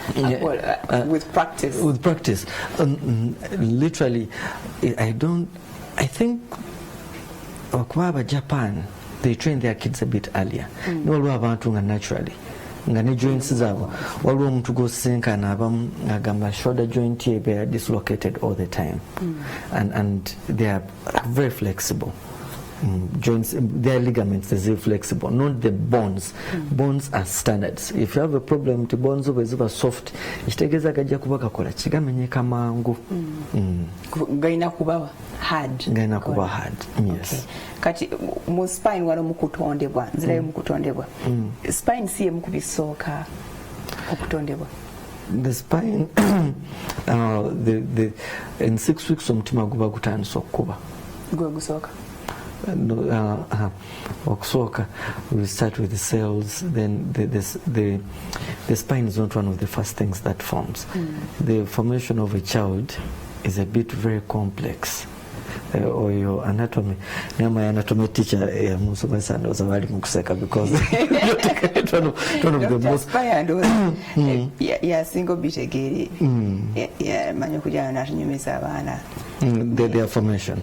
with practice. With practice, literally, I think Japan, they train their kids a bit earlier. No, naturally. Nga ne joints zaabwe waliwo omuntu gosinkana abamu agamba shoulder joint ye they are dislocated all the time and they are very flexible. Joints, their ligaments are very flexible, not the bones. Bones are standards. If you have a problem the bones over soft ekitegeeza gajja kuba gakola kigamenyeka mangu gaina kuba hard. Yes. Kati mu spine wano mukutondebwa nzirayo mukutondebwa spine siye mukubisooka okutondebwa the spine in 6 weeks omutima guba gutandisa okukuba gwe gusooka okusooka we start with the cells then the spine is not one of the first things that forms. The formation of a child is a bit very complex. Or your anatomy. My anatomy teacher musomesa ndoza bali mukuseka because one of the most single bit egeri manyo kujana natunyumisa abana their formation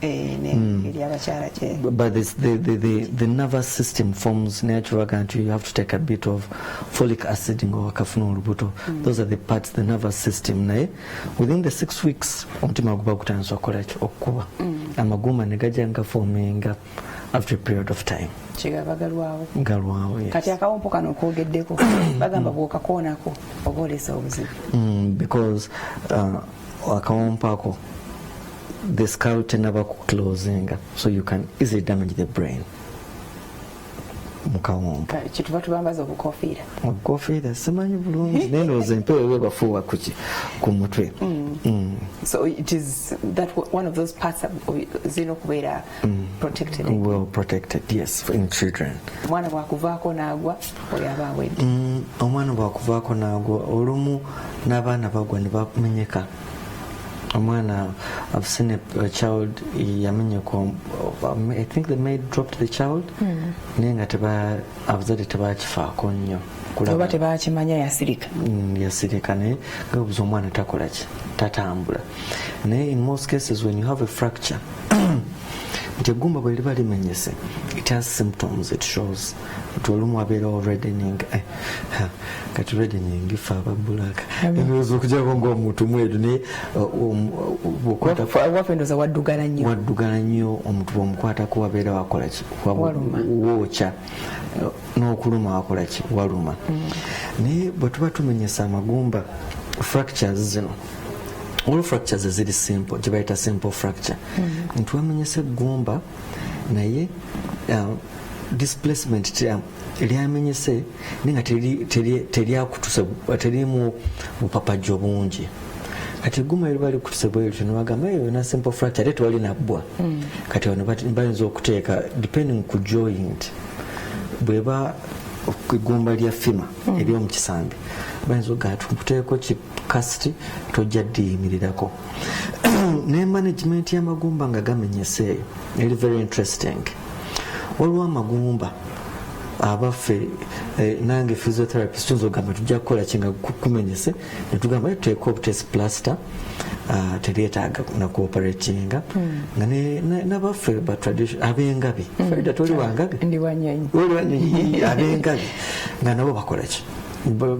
but the nervous system forms natural country. You have to take a bit of folic acid or kafunu rubuto. Those are the parts, the nervous system. Within the 6 weeks omutima guba gutandisa okuba amaguma negajanga forminga after a period of time galwawo yes. Kati akawompo kano kogeddeko bagamba bwokakoonako oba olesa obuzibu because akawompo ako the skull tenaba kuclosinga so you can easily damage the brain mukawompo kituba tubambaza obukofiira simanyi bulungi naye ndowooza empewo webafuuwa ku mutwe so it is that one of those parts zino kubeera protected well protected yes in children. Omwana bwakuvaako n'agwa oyaba awedde omwana bwakuvaako n'agwa olumu n'abaana bagwa ne bamenyeka omwana I've seen a child yamenyeka I think the maid dropped the child naye nga abazadde tebakifaako nnyo oba tebakimanya yasirika naye gabuza omwana takolaki tatambula naye in most cases when you have a fracture nti eggumba bwe liba limenyese it has symptoms. It shows nti olumu abeerawo reddening kati reddening ife ababulaka ebiweza okujjako ng'omuntu mweru naye waffe ndoza waddugala nnyo omuntu bw'omukwatako wabeera wakolaki wookya n'okuluma wakolaki waluma naye bwe tuba tumenyesa amagumba fractures zino all fractures ziri simple gyebayita simple fracture nti wamenyesa eggumba naye displacement lyamenyese naye nga teryakutuse terimu bupapajjo bungi kati eggumba liba likutuse bwelityo nebagamba yona simple fracture ate tewali nabbwa kati wano bayinza okuteeka depending ku joint bweba okugumba lya fima ebyo mu kisambi bayinza okugamba tukuteeko kikasiti tojja ddiyimirirako ne management y'amagumba nga gamenyeseeyo eri very interesting. Waliwo amagumba abaffe nange physiotherapist tuyinza okugamba tujja kukola kinga kumenyese netugamba tuteeka obutesi plaster teryetaaga nakuoperatinga nga nabaffe batradition abengabi faida toli wangabi abengabi nga nabo bakola ki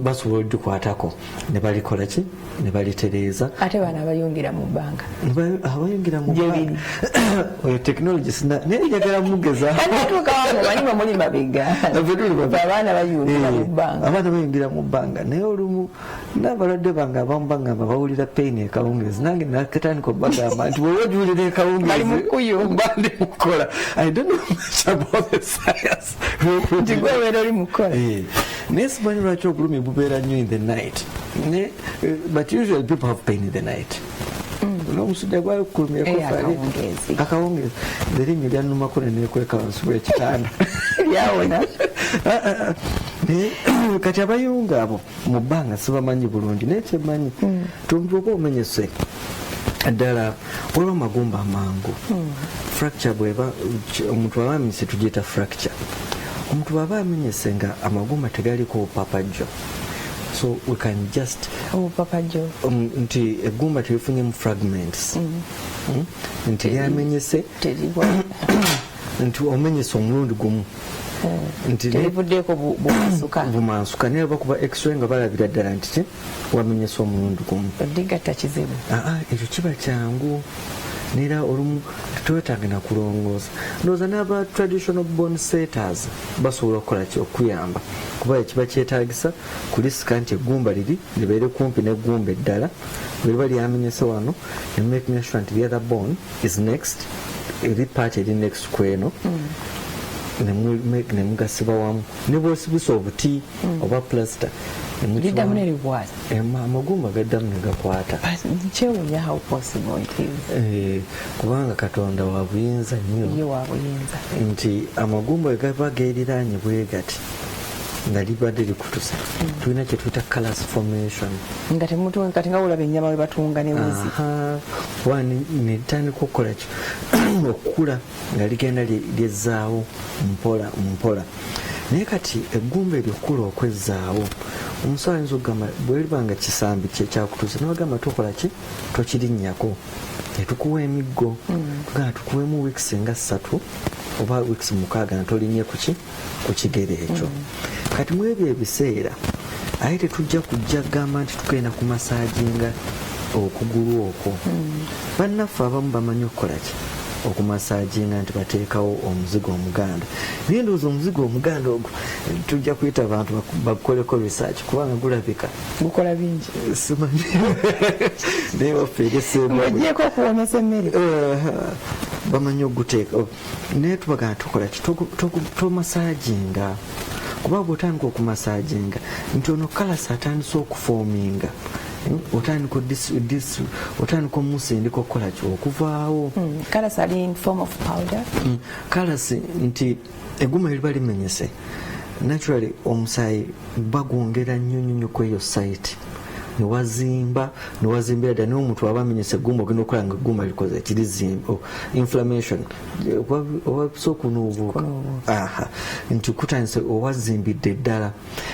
basobola okukwatako ne balikola ki ne balitereeza ate bana abayungira mu bbanga abayungira mu bbanga oyo technology naye njagala mugeza manyiba muli mabega abaana bayungira mu bbanga abaana bayungira mu bbanga naye olumu n'abalwadde bange abamu bagamba bawulira pain ekawungeezi nange nakatandika obagamba nti bwe wajuwulira ekawungeezi mbandi mukola I don't know much about the science nti gwe obeera oli mukola naye simanyi lwaki obulumi bubeera nnyo in the night but usually people have pain in the night n'omusujja gwakulumyeko akawungeezi erinnya lyannumako neneekweka wansi w'ekitanda lyawona kati abayunga abo mu bbanga sibamanyi bulungi naye kyemanyi tumbuka omenyese ddala waliwo amagumba amangu fracture bweba omuntu aba amenyese tugiyita fracture omuntu bwaba amenyese nga amagumba tegaliko obupapajjo so we can just obupapajjo nti eggumba terifunyemu fragments nti lyamenyese nti omenyese omulundi gumu terivuddeko bumansuka naye bakuba x-ray nga balabira ddala nti wamenyese omulundi gumu odigatta kizibu ekyo kiba kyangu nera olumu twetaaga nakulongooza ndowooza n'aba traditional bone setters basobola okukola okuyamba kuba kiba kyetaagisa kulisika nti eggumba liri libeere kumpi n'eggumba eddala bweriba lyamenyese wano ne making sure nti the other bone is next eri part eri next kweno nemugasiba wamu ne bwosibisa obuti oba plaster liddamu neribwata amagumba gaddamu negakwata kyewunya how possible it is kubanga katonda wa buyinza nnyo nti amagumba gaba geeriraanye bwe gati nga libadde likutusa tulina kyetuyita colors formation nga temutu kati nga olaba ennyama we batunga ne wuzi wani netandika okukola ki okukula nga ligenda lyezzaawo mpola naye kati eggumba eryokukula okwezzaawo omusawo ayinza okugamba bweribanga kisambi kyekyakutuusa nibagamba tokola ki tokirinnyako netukuwa emiggo tugamba tukuwemu wiikisi nga 3 oba wiikisi 6 natolinnye ku kigere ekyo kati mu ebyo ebiseera aye tetujja kujja kugamba nti tugenda ku masaaginga okugulu okwo bannaffe abamu bamanyi okukola ki okumasaaginga nti bateekawo omuzigo omuganda naye ndowooza omuzigo omuganda ogwo tujja kuyita abantu bakoleko research kubanga gulabika gukola bingi simanyi naye waffe egeseebwagyeko okuwomesa emmere bamanyi okuguteeka naye tubagana tukola ki tomasaaginga kuba bwotandika okumasaaginga nti ono kalasi atandise okufoominga otandika omusindika okukola ki okuvaawo kalasi ali in form of powder kalasi nti egguma eriba limenyese naturally omusaayi bagwongera nnyo kweyo site newazimbira ddala naye omuntu waba amenyese eggumba ogenda okola nga eggumba likoze kirizimba inflammation oba okunuubuuka nti kutandise owazimbidde ddala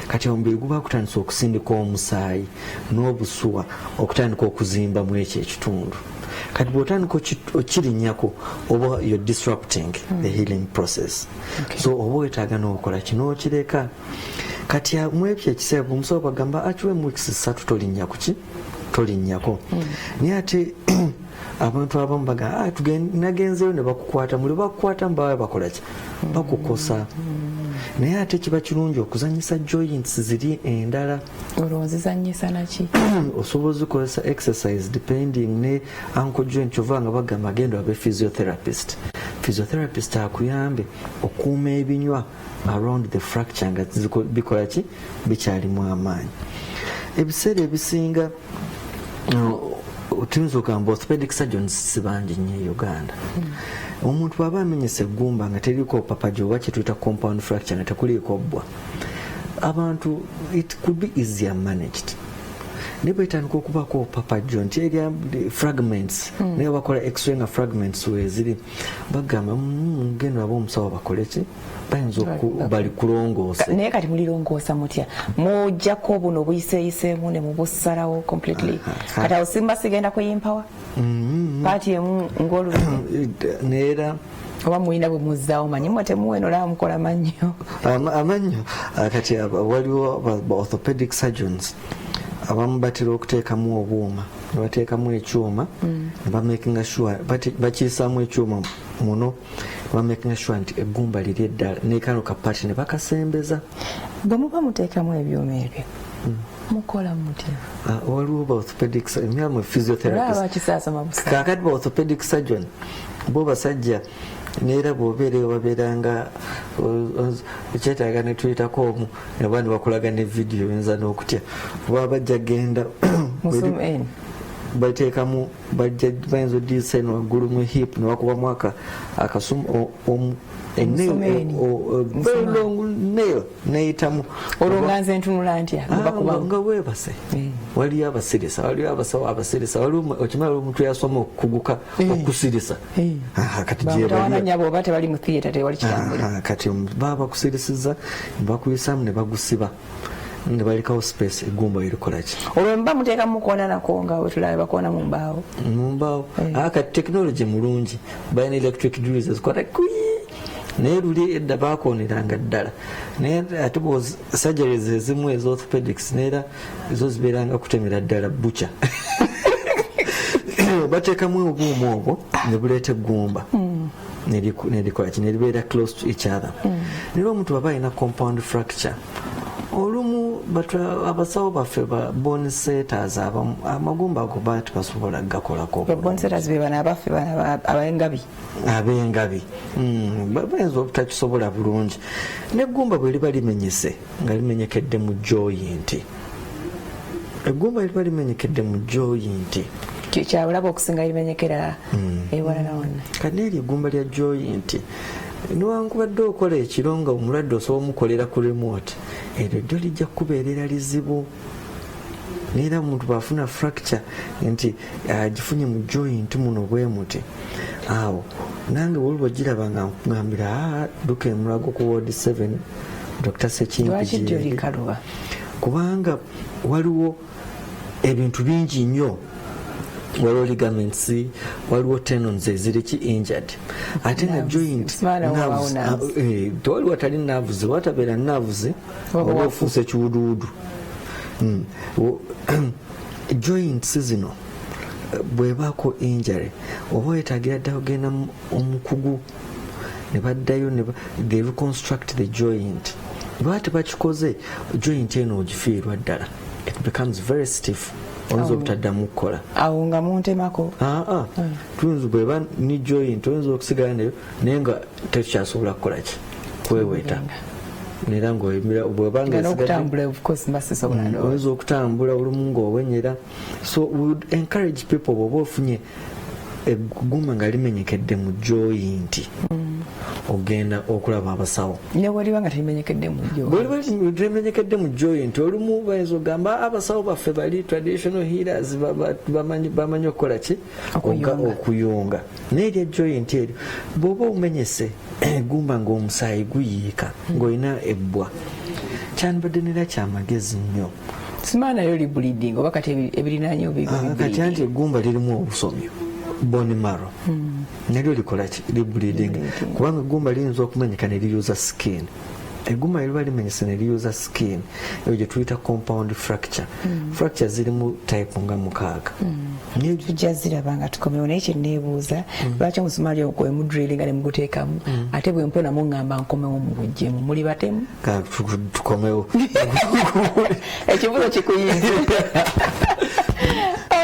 kati omubiri guba kutandisa okusindika omusaayi n'obusuwa okutandika okuzimba mu ekyo ekitundu kati bwotandika okirinnyako oba you're disrupting the healing process so oba wetaaga n'okola kino okireka kati mwebyo ekiseera omusawo bagamba akiwe mu wiikisi 3 tolinnyako naye ate abantu abamu bagamba nagenzeyo ne bakukwata muli bakukwata mbawe bakola ki bakukosa naye ate kiba kirungi okuzanyisa joints ziri endala olwozizanyisa naki osobola ozikozesa exercise depending ne ankle joint kyova nga bagamba agenda wabe physiotherapist akuyambe okuuma ebinywa around the fracture nga bikola ki bikyalimu amaanyi ebiseera ebisinga tuyinza okugamba orthopedic surgeons sibangi nnyo e Uganda omuntu bw'aba amenyese eggumba nga teriko papajo oba kyetuyita compound fracture nga tekuliiko bbwa abantu it could be easier managed. Ne bwetandika okubako papa joint area fragments naye bakola x-ray nga fragments weziri bagamba ngeno abo omusawo bakoleki bayinza bali kulongoosa naye kati mulirongoosa mutya mujjako buno buyiseeyiseemu ne mubusalawo completely kati awo simba sigenda kuyimpawa paati emu neera oba mulina bwe muzzaawo manyi mwe temuwenola mukola mannyo amannyo kati waliwo orthopedic surgeons abamu batera okuteekamu obuuma ne bateekamu ekyuma ne bamakinga sure bakiisaamu ekyuma muno ne bamakinga sure nti eggumba liri eddala nekano kapati ne bakasembeza. bwe muba muteekamu ebyuma ebyo mukola mutya? Waliwo ba orthopedic emyamu physiotherapist kakati ba orthopedic surgeon bo basajja neera bwobeereyo babeeranga ekyetaaga ne tuyitako omu nabandi bakulaga ne vidiyo yinza n'okutya oba bajja genda bateekamu bayinza odiisa eno waggulu mu hip ne bakubamu akasumu nail neyitamu olwo nze ntunula ntya nga weebase waliyo abasirisa waliyo abasawo abasirisa waliwo okimala omuntu yasoma okukuguka okusirisa oba tebali mu theatre tewali kitambula kati baba bakusirisiza bakuyisaamu ne bagusiba ne balekawo space eggumba lirikolaki olwo mba muteeka mukoona nako nga wetulabe bakoona mu mbaawo kati technology mulungi balina electric drills ezikwata naye luli edda bakoneranga ddala naye ate surgeries ezimu eza orthopedics neera ezo zibeeranga kutemera ddala bucha bateekamu obuuma obwo ne buleeta eggumba nerikolaki neribeera close to each other naye omuntu baba alina compound fracture olumu abasawo baffe ba bone setters amagumba ago bati basobola gakolako bone setters be bana abaffe bana abengabi bayinza obutakisobola bulungi neggumba bwe liba limenyese nga limenyekedde mu joint eggumba liba limenyekedde mu joint kyabulaba okusinga limenyekera ewalala wonna kati neeri eggumba lya joint niwankubadde okola ekiro nga omulwadde osobola omukolera ku remote eryo ddyo lijja kubeerera lizibu neera omuntu bwafuna fracture nti agifunye mu joint muno bwe muti awo nange woliwo giraba nga nkugambira duka emulago ku ward 7 Dr. Sekimpi kubanga waliwo ebintu bingi nnyo waliwo ligaments waliwo tendons eziriki injured ate nga joint tewali watali nerves watabeera nerves oba ofuuse kiwuduwudu joints zino bwebaako injury oba wetaagira ddala ogenda omukugu ne baddayo they reconstruct the joint bwe tebakikoze joint eno ogifiirwa ddala it becomes very stiff oyinza obutaddamu kukola awo nga muntemako tuyinza bweba ni joint oyinza okusigala nayo naye nga tekyasobola kukolaki kweweeta nera ngaoyinza okutambula olumu ngaowenyera so we would encourage people bwoba ofunye eggumba nga limenyekedde mu joint ogenda okulaba abasawo newaliba nga temenyekedde mu joint olumu bayinza ogamba abasawo baffe bali traditional healers bamanyi okukola ki okuyunga naye erya joint eryo bw'oba omenyese eggumba ng'omusaayi guyiika ng'olina ebbwa kyandibadde nera kyamagezi nnyo simaanayo li bleeding oba kati ebirinanyo kati anti eggumba lirimu obusomyo bone marrow nalyo likolaki libleeding kubanga eggumba liyinza okumenyeka ne liyuza skin eggumba liba limenyese ne liyuza skin eyo gye tuyita compound fracture fracture zirimu type nga 6 tujja ziraba nga tukomewo naye kyenneebuuza lwaki omusumaali ogwo emudrilinga ne muguteekamu ate bwe mpona muŋŋamba nkomewo mu bujjemu muli batemu tukomewo ekibuzo kikuyinza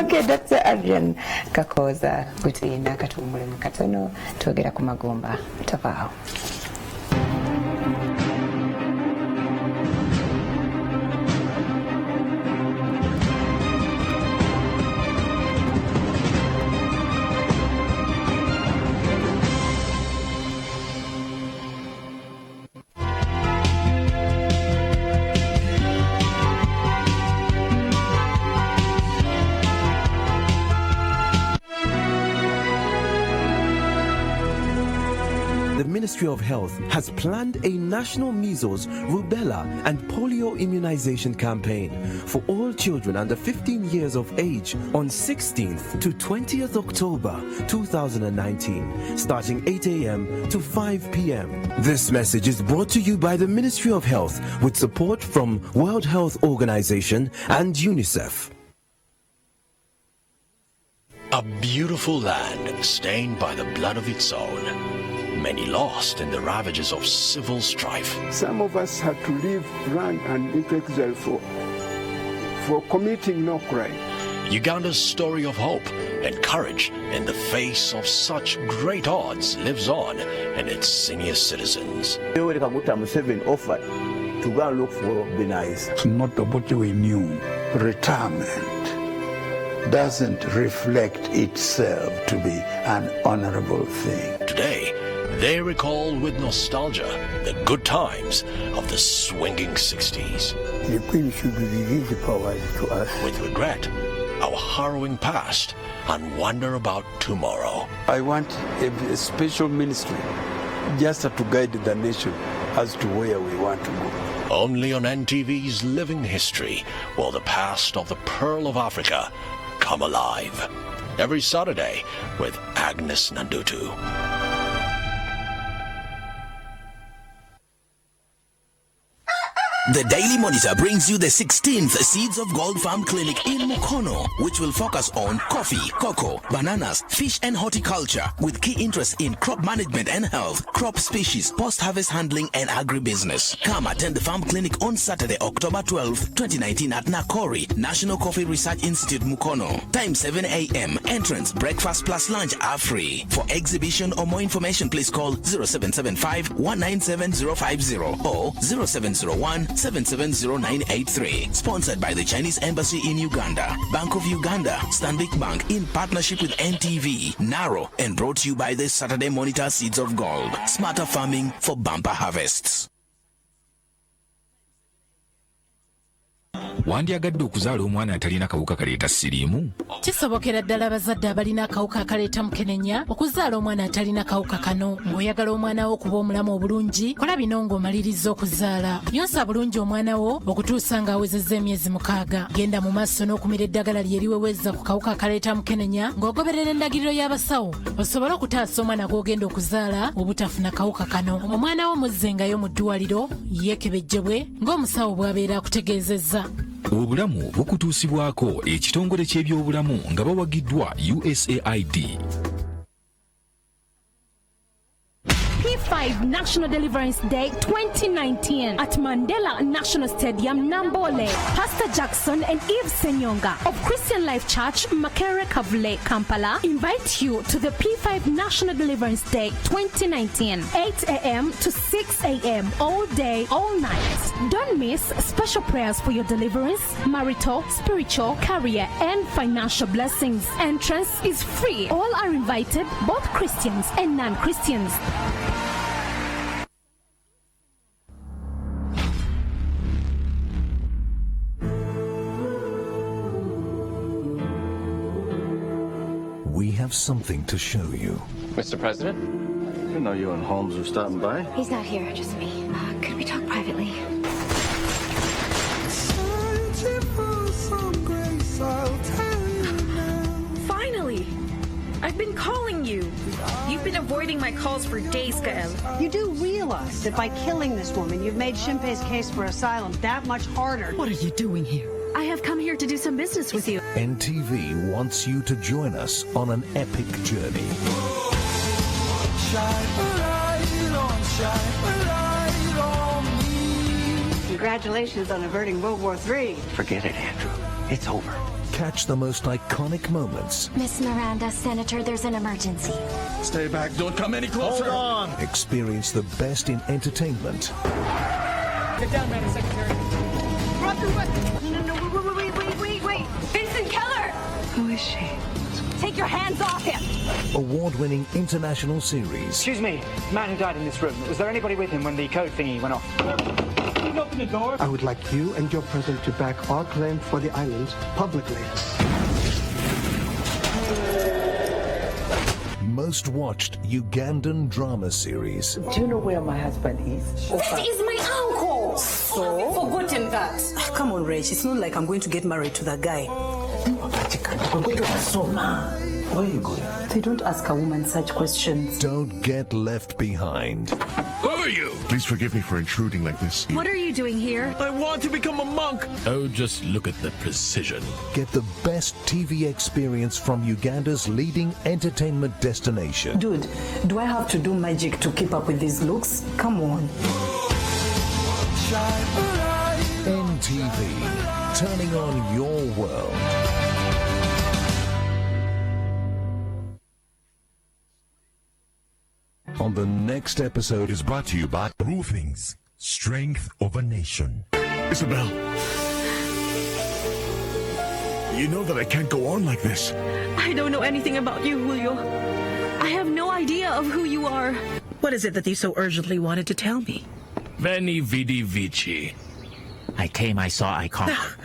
Okay, Dr. Adrian Kakooza, gutuyina katumbule mu katono twogera ku magumba tavaawo. Ministry of Health has planned a national measles, rubella, and polio immunization campaign for all children under 15 years of age on 16th to 20th October 2019, starting 8 a.m. to 5 p.m. This message is brought to you by the Ministry of Health with support from World Health Organization and UNICEF. A beautiful land stained by the blood of its own. Many lost in the ravages of civil strife. Some of us had to live, run, and into exile for committing no crime. Uganda's story of hope and courage in the face of such great odds lives on in its senior citizens. Yoweri Kaguta Museveni offered to go and look for Benice. It's not what we knew. Retirement doesn't reflect itself to be an honorable thing. Today, they recall with nostalgia the good times of the swinging 60s. The Queen should release the powers to us. With regret, our harrowing past and wonder about tomorrow. I want a special ministry just to guide the nation as to where we want to go. Only on NTV's Living History will the past of the Pearl of Africa come alive. Every Saturday with Agnes Nandutu. The Daily Monitor brings you the 16th Seeds of Gold Farm Clinic in Mukono, which will focus on coffee, cocoa, bananas, fish and horticulture, with key interest in crop management and health, crop species, post-harvest handling and agribusiness. Come attend the farm clinic on Saturday, October 12, 2019 at Nakori, National Coffee Research Institute, Mukono. Time 7 a.m. Entrance, breakfast plus lunch are free. For exhibition or more information, please call 0775 197 050 or 0701 770983. Sponsored by the Chinese Embassy in Uganda, Bank of Uganda, Stanbic Bank in partnership with NTV, NARO, and brought to you by the Saturday Monitor Seeds of Gold. Smarter farming for bumper harvests. Wandyagadde okuzaala omwana atalina kawuka kaleeta siriimu? Kisobokera ddala abazadde abalina akawuka akaleeta mukenenya okuzaala omwana atalina kawuka kano. Ng'oyagala omwana wo okuba omulamu obulungi, kola bino ng'omaliriza okuzaala. Yonsa bulungi omwana wo okutuusa ng'awezezza emyezi 6. Genda mu maaso n'okumira eddagala lye eriweweza ku kawuka akaleeta mukenenya ng'ogoberera endagiriro y'abasawo osobole okutaasa omwana gw'ogenda okuzaala obutafuna kawuka kano. Omwana wo muzzengayo mu ddwaliro yeekebejjebwe ng'omusawo bw'abeera akutegeezezza. Obulamu bukutuusibwako ekitongole ky'ebyobulamu nga bawagiddwa USAID. P5 National Deliverance Day 2019 at Mandela National Stadium, Nambole. Pastor Jackson and Eve Senyonga of Christian Life Church, Makere Kavule, Kampala, invite you to the P5 National Deliverance Day 2019, 8 a.m. to 6 a.m. all day, all night. Don't miss special prayers for your deliverance, marital, spiritual, career, and financial blessings. Entrance is free. All are invited, both Christians and non-Christians. We have something to show you. Mr. President? I didn't know you and Holmes were stopping by. He's not here, just me. Could we talk privately? Finally! I've been calling you. You've been avoiding my calls for days, Gael. You do realize that by killing this woman, you've made Shimpei's case for asylum that much harder. What are you doing here? I have come here to do some business with you. NTV wants you to join us on an epic journey. Congratulations on averting World War III. Forget it, Andrew. It's over. Catch the most iconic moments. Miss Miranda, Senator, there's an emergency. Stay back. Don't come any closer. Hold on. Experience the best in entertainment. Get down, Madam Secretary. Drop your weapon. No, wait. Vincent Keller! Who is she? Take your hands off him! Award-winning international series. Excuse me, man who died in this room. Was there anybody with him when the code thingy went off? Open the door. I would like you and your president to back our claim for the islands publicly. most watched Ugandan drama series. Do you know where my husband is? That is my uncle. So? I've forgotten that. Come on, Rach. It's not like I'm going to get married to that guy. I'm going to Soma. Where are you going? They don't ask a woman such questions. Don't get left behind. Who are you? Please forgive me for intruding like this. What are you doing here? I want to become a monk. Oh, just look at the precision. Get the best TV experience from Uganda's leading entertainment destination. Dude, do I have to do magic to keep up with these looks? Come on. NTV, turning on your world. On the next episode is brought to you by Roofings, Strength of a Nation. Isabel, you know that I can't go on like this. I don't know anything about you, Julio. I have no idea of who you are. What is it that you so urgently wanted to tell me? Veni vidi vici. I came, I saw, I conquered.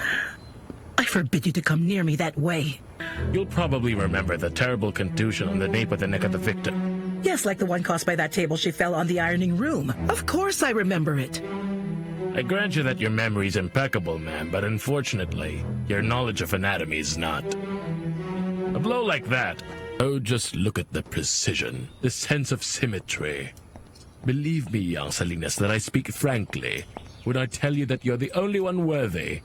I forbid you to come near me that way. You'll probably remember the terrible contusion on the nape of the neck of the victim. Yes, like the one caused by that table she fell on the ironing room. Of course I remember it. I grant you that your memory's impeccable, ma'am, but unfortunately, your knowledge of anatomy is not. A blow like that. Oh, just look at the precision, the sense of symmetry. Believe me, young Salinas, that I speak frankly when I tell you that you're the only one worthy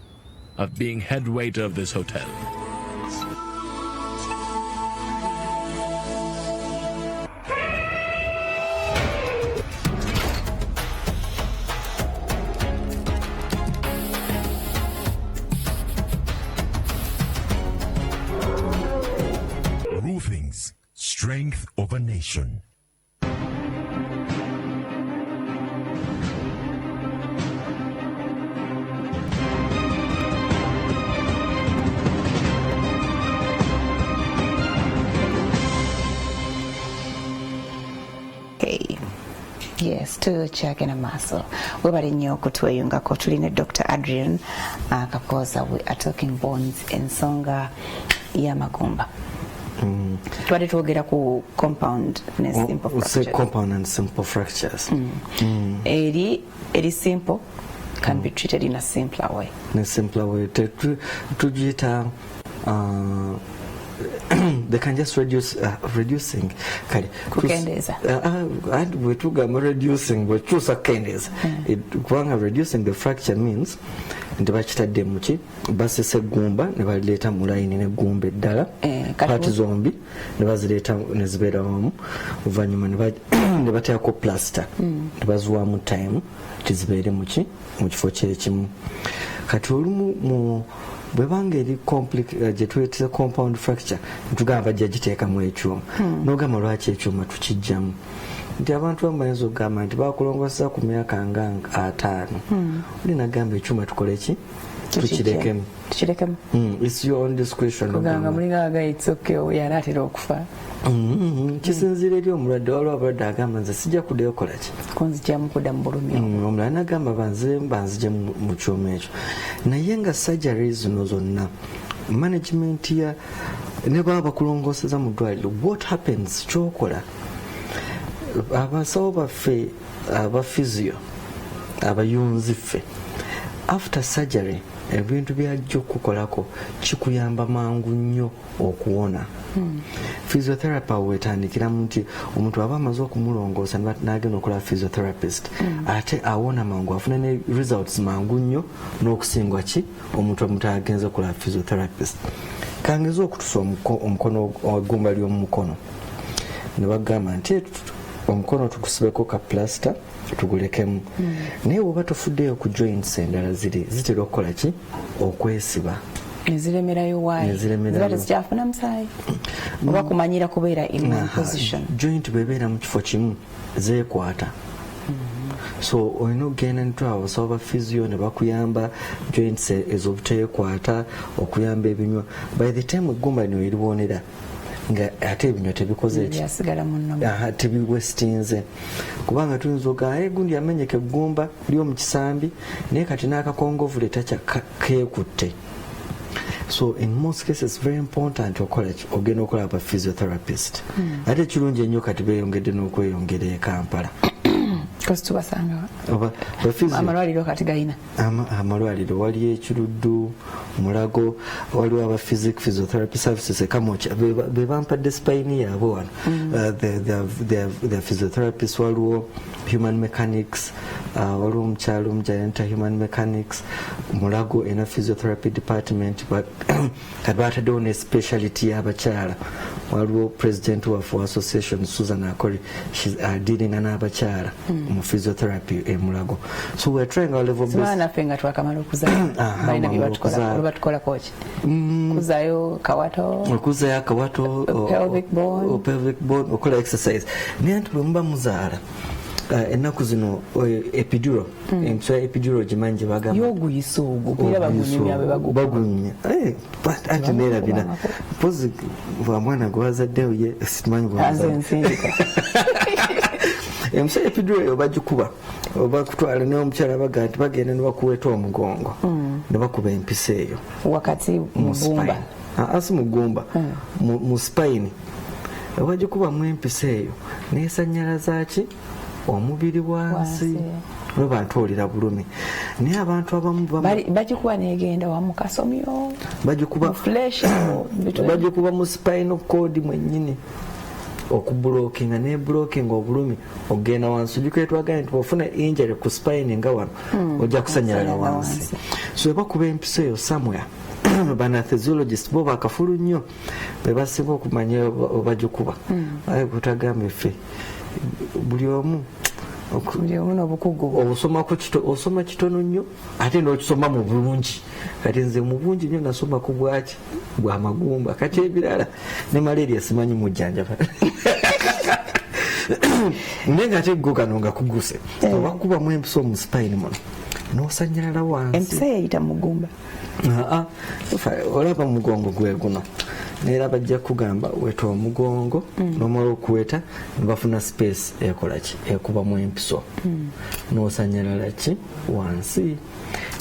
of being head waiter of this hotel. Roofings, Strength of a Nation. Yes, tukyagenda maaso webale nnyo okutweyungako tulina Dr. Adrian Kakooza. We are talking bones, ensonga y'amagumba. Twali twogera ku compound ne simple fractures. Compound and simple fractures. Eri simple can be treated in a simpler way. In a simpler way. Tujita they can just reducing kale kukendeza wetugamba reducing wetuusa kukendeza kubanga reducing the fracture means nti bakitadde muki basesa eggumba ne balireeta mu layini n'eggumba eddala paati zombi ne bazireeta ne zibeera wamu oluvannyuma ne bateekako plaster ne baziwaamu time tizibeere muki mu kifo kyekimu kati olumu bwebanga eri gye tuyitira compound fracture ntugamba bajja giteekamu ekyuma n'ogamba lwaki ekyuma tukijjamu nti abantu abamu bayinza okugamba nti bakulongosa ku myaka nga 5 oli nagamba ekyuma tukole ki tukirekemu it's your own discretion kuganga mulinga agayitsa okeo yanaatera okufa kisinziira eri omulwadde waliwo abalwadde agamba nze sijja kuddayo kola ki kunzijjamu kudda mu bulumi omulala nagamba banzije mu kyuma ekyo naye nga surgery zino zonna management ya ne baba bakulongooseza mu ddwaliro what happens kyokola abasawo baffe aba physio abayunzi ffe after surgery ebintu byajja okukolako kikuyamba mangu nnyo okuwona physiotherapy wetandikiramu nti omuntu aba amaze okumulongoosa n'agenda okola physiotherapist ate awona mangu afuna ne results mangu nnyo n'okusingwa ki omuntu agenza okola physiotherapist kangeza okutusa omukono egumba ly'omu mukono ne bagamba nti omukono tugusibeko ka plaster tugulekemu naye bwoba tofuddeyo ku joints endala zitera okukola ki okwesiba neziremerayo waayi ziba tezikyafuna musaayi oba kumanyira kubeera in one position joint bwebeera mu kifo kimu zeekwata so olina okugenda nitwaba abasawo ba physio ne bakuyamba joints ez'obuteekwata okuyamba ebinywa by the time eggumba lino eriwonera nga ate ebinywa tebikoze tebiwestinze kubanga tuyinza ogaa gundi yamenyeka eggumba ly'omu kisambi naye kati n'akakongovule takya keekutte So in most cases it's very important ogenda okola aba physiotherapist. Ate kirungi ennyo kati beeyongedde n'okweyongera e Kampala. Because tubasanga amalwaliro kati galina amalwaliro waliyo ekiruddu Mulago waliwo aba physiotherapy services ekamocha bebampadde spine yaabwe wano the physiotherapists waliwo human mechanics waliwo omukyalo omujayanta human mechanics Mulago ena physiotherapy department kati bataddewo ne speciality y'abakyala waliwo president waffe association Susan Akori she's dealing n'abakyala mu physiotherapy e Mulago. So we're trying our level best. Simana fenga twakamala okuzayo balina batukola coach kuzayo kawato pelvic bone okola exercise naye nti mba muzaala ennaku zino epidural empisa epidural gimanje bagamba yoguyiso ogukira bagunya ati neerabira mpozi bwamwana gwazaddeyo ye simanyi empisa epidural obagikuba oba kutwala n'omukyala baga nti bagenda ne bakuweta omugongo ne bakuba empisa eyo wakati mugumba asi mugumba mu spine obagikuba mu empisa eyo neesanyalaza ki omubiri wansi no bantolera bulumi naye abantu abamu bagikuba negenda wamukasomyo bagikuba flesh bagikuba mu spinal cord mwennyini okublockinga ne blocking obulumi ogenda wansi ojuketwagana nti ofuna injury ku spine nga wano ojja kusanyalala wansi so ebakuba empisa eyo somewhere banathesiologist bo bakafulu nnyo bebasinga okumanya obagikuba aye kutagamba effe buli omu n'obukugu osoma kitono nnyo ate n'okisoma mu bulungi kati nze mu bungi nnyo nasoma ku bwaki bwa magumba kati ebirala ne malaria simanyi mujjanjaba naye nga ate ggo kano nga kuguse obakubamu empisa omu spine muno n'osanyalala wansi empisa yeyita mugumba olaba mugongo gwe guno neera bajja kugamba weta omugongo nomala okuweta nebafuna space ekolaki ekubamu empiso n'osanyalala ki wansi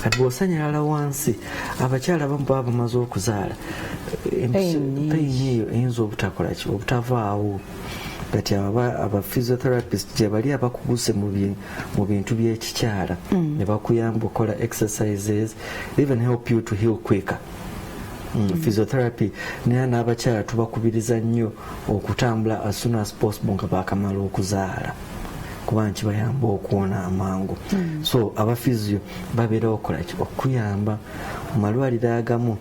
kati bw'osanyalala wansi abakyala bamu baba bamaze okuzaala payini eyo eyinza obutakolaki obutavaawo kati aba physiotherapist gye bali abakubuse mu bintu by'ekikyala ne bakuyamba okola exercises even help you to heal quicker. Physiotherapy naye n'abakyala tubakubiriza nnyo okutambula as soon as possible nga bakamala okuzaala kuba nkibayamba okuwona amangu. So aba physio babeera okolaki okuyamba mu malwaliro agamu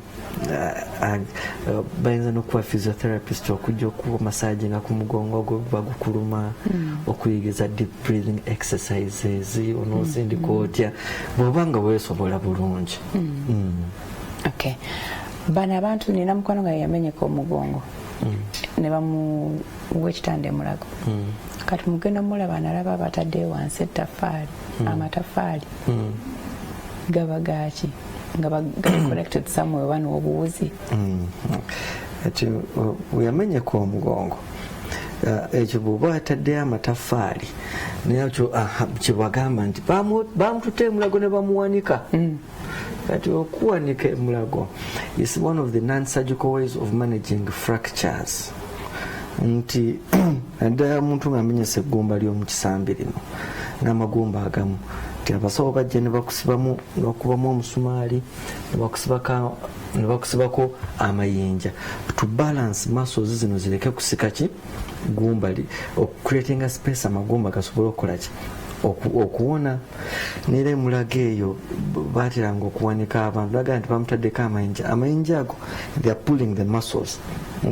bayinza n'okuba physiotherapist okujja okuba masaginga ku mugongo gwe bagukuluma okuyigiza deep breathing exercises onoosindika otya bw'oba nga weesobola bulungi. Okay. Bana abantu nina mukwano nga yamenyeka omugongo ne bamuwa ekitanda Mulago kati mugenda mulaba nalaba bataddeyo wansi ettaffaali amatafaali gaba gaaki nga connected somewhere wano obuwuzi ati yamenyeka omugongo ekyo bw'oba ataddeyo amatafaali naye kyebagamba nti bamututta Mulago ne bamuwanika kati okuwanika Mulago is one of the non-surgical ways of managing fractures. Nti naddala omuntu ng'amenyesa eggumba ly'omukisambi lino n'amagumba agamu nti abasawo bajja ne bakusibamu n'okubamu omusumaali ne bakusibako amayinja to balance muscles zino zireke kusika ki gumba creating a space amagumba gasobole okukola ki okuwona. Neera Mulago eyo baateranga okuwanika abantu bagaa nti bamutaddeko amayinja ago they are pulling the muscles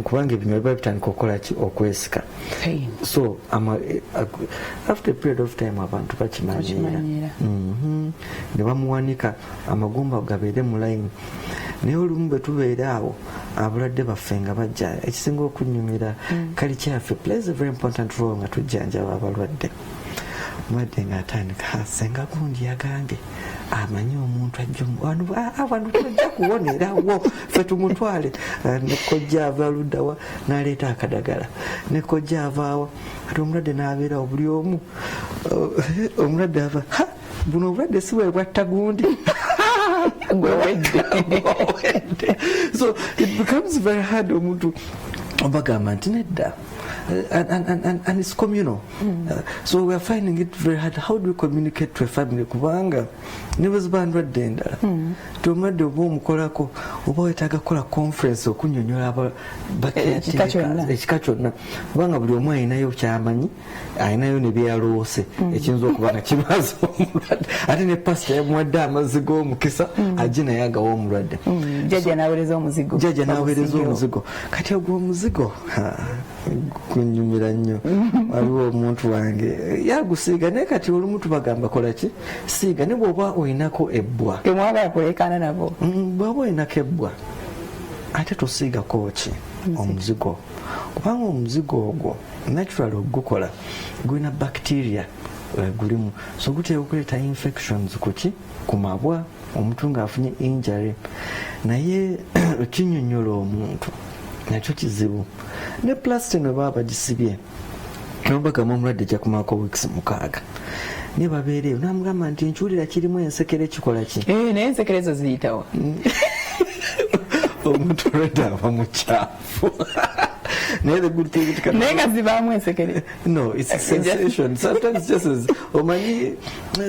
kubanga ebinywa biba bitandika okukola ki okwesika. So after a period of time abantu bakimanyira ne bamuwanika amagumba gabeere mu line. Naye olumu bwe tubeera awo abulwadde baffe nga bajja ekisinga okunyumira kali kyaffe plays a very important role nga tujjanjaba abalwadde. Mulwadde ng'atandika senga gundi yagambye amanyi omuntu abantu tujja kuwonerawo ffe tumutwale nekojja ava luddawa n'aleeta akadagala nekojja avaawa ate omulwadde n'abeerawo buli omu omulwadde ava buno obulwadde si bwe bwatta gundi So it becomes very hard omuntu obagamba nti nedda. And it's communal. So we are finding it very hard. How do we communicate to a family? Kubanga nebazibandwa denda. Tomadde oba omukolako oba wetaaga kola conference okunyonyola ekika kyonna. Kubanga buli omu ayinayo kyamanyi, ayinayo ne byaloose ekiyinza okuba nga kimaze omulwadde. Ate ne pasita yamuwadde amazzi g'omukisa ajje naye agawa omulwadde. Jjajja n'aweereza omuzigo. Kati ogwo omuzigo kunyumira nnyo. Waliwo omuntu wange yagusiiga naye kati olumu tubagamba kola ki siiga ne bw'oba olinako ebbwa temwagala kulekaana nabo. Bw'oba olinako ebbwa ate tosiigako ki omuzigo kubanga omuzigo ogwo natural ogukola gulina bacteria gulimu so guteeka okuleeta infections kuki ku mabwa omuntu ng'afunye injury naye kinyonnyola omuntu nakyo kizibu ne plastic ne baba bagisibye nobagamba omulwadde ajja kumaako weeks 6 ne babeera eyo namugamba nti nkiwulira kirimu ensekere kikola ki naye ensekere ezo ziyitawa omuntu olwedde aba mukyafu naye the good thing naye nga zibaamu ensekere no it's a sensation sometimes just as omanyi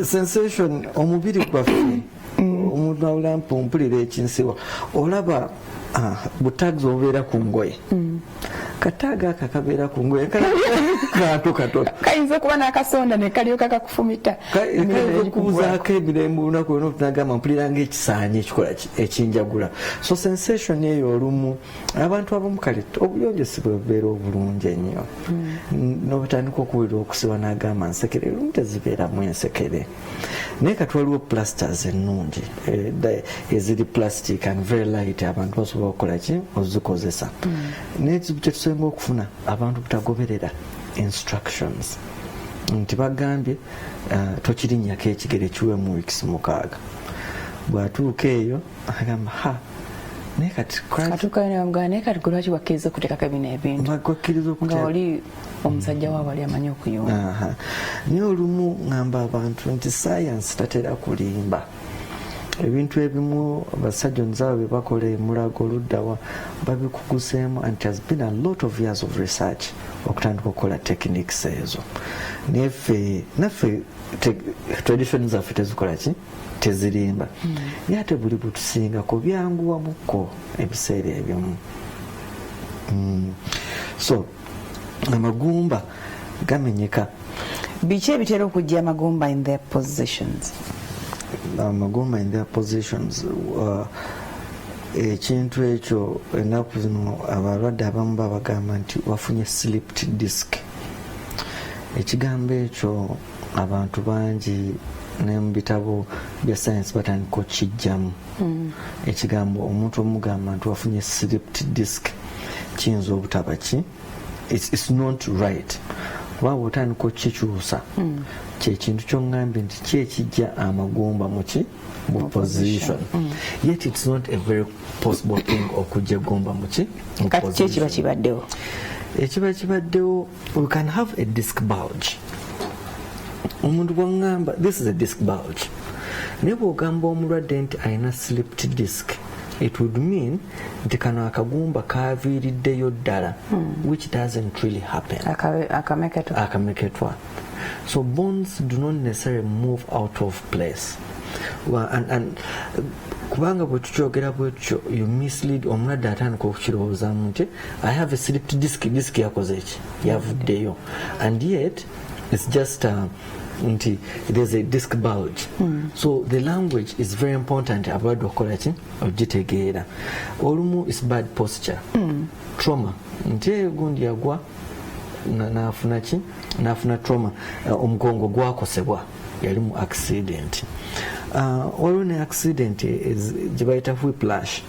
sensation omubiri gwaffe omuntu awula mpumpulira ekinsiwa olaba butags obubeera ku ngoye kataaga aka kabeera ku ngoye kantu katono kayinza okuba n'akasonda ne kalyoka kakufumita kayinza okubuzaako emirembe olunaku lwona otunagamba mpulira ng'ekisaanyi ekikola ekinjagula so sensation eyo olumu abantu abamu kale obuyonjo si bwe bubeera obulungi ennyo n'obatandika okuwulira okusiba n'agamba nsekere olumu tezibeeramu ensekere naye kati waliwo plasters ennungi eziri plastic and very light abantu basobola okukola ki ozikozesa naye ekizibu kye tusinga okufuna abantu butagoberera instructions nti bagambye tokirinnyako ekigere kiwemu weeks 6 bw'atuuka eyo agamba naye kati naye kati lwaki wakkiriza okuteekako bino ebintu nga oli omusajja waabo ali amanyi okuyunga naye olumu ngamba abantu nti science tatera kulimba ebintu ebimu abasajja nzaawe bye bakola emulago oluddawa babikuguseemu and it has been a lot of years of research okutandika okukola techniques ezo naffe tradition zaffe tezikola ki tezirimba naye ate buli butusingako byanguwa bukko ebiseera ebimu so amagumba gamenyeka biki ebitera okujja amagumba in their positions amagumba in their positions ekintu ekyo ennaku zino abalwadde abamu babagamba nti wafunye slipped disc ekigambo ekyo abantu bangi ne mu bitabo bya science batandika okijjamu ekigambo omuntu omugamba nti wafunye slipped disc kiyinza obutaba ki it's not right kuba bw'otandika okukikyusa kyekintu kyongambye nti kyekijja amagumba muki mu position yet it's not a very possible thing okujja egumba muki kati kyekiba kibaddewo ekiba kibaddewo we can have a disc bulge omuntu bwangamba this is a disc bulge naye bw'ogamba omulwadde nti alina slipped disc it would mean nti kano akagumba kaviiriddeyo ddala which doesn't really happen akameketwa so bones do not necessarily move out of place and kubanga bwe tukyogera bwekyo you mislead omulwadde atandika okukirowoozamu nti I have a slipped disc yakoze eki yavuddeyo and yet it's just nti there's a disc bulge so the language is very important abalwadde okukola ki ogitegeera olumu is bad posture trauma nti gundi yagwa nafuna ki nafuna trauma omugongo gwakosebwa yali mu accident waliwo ne accident gye bayita whiplash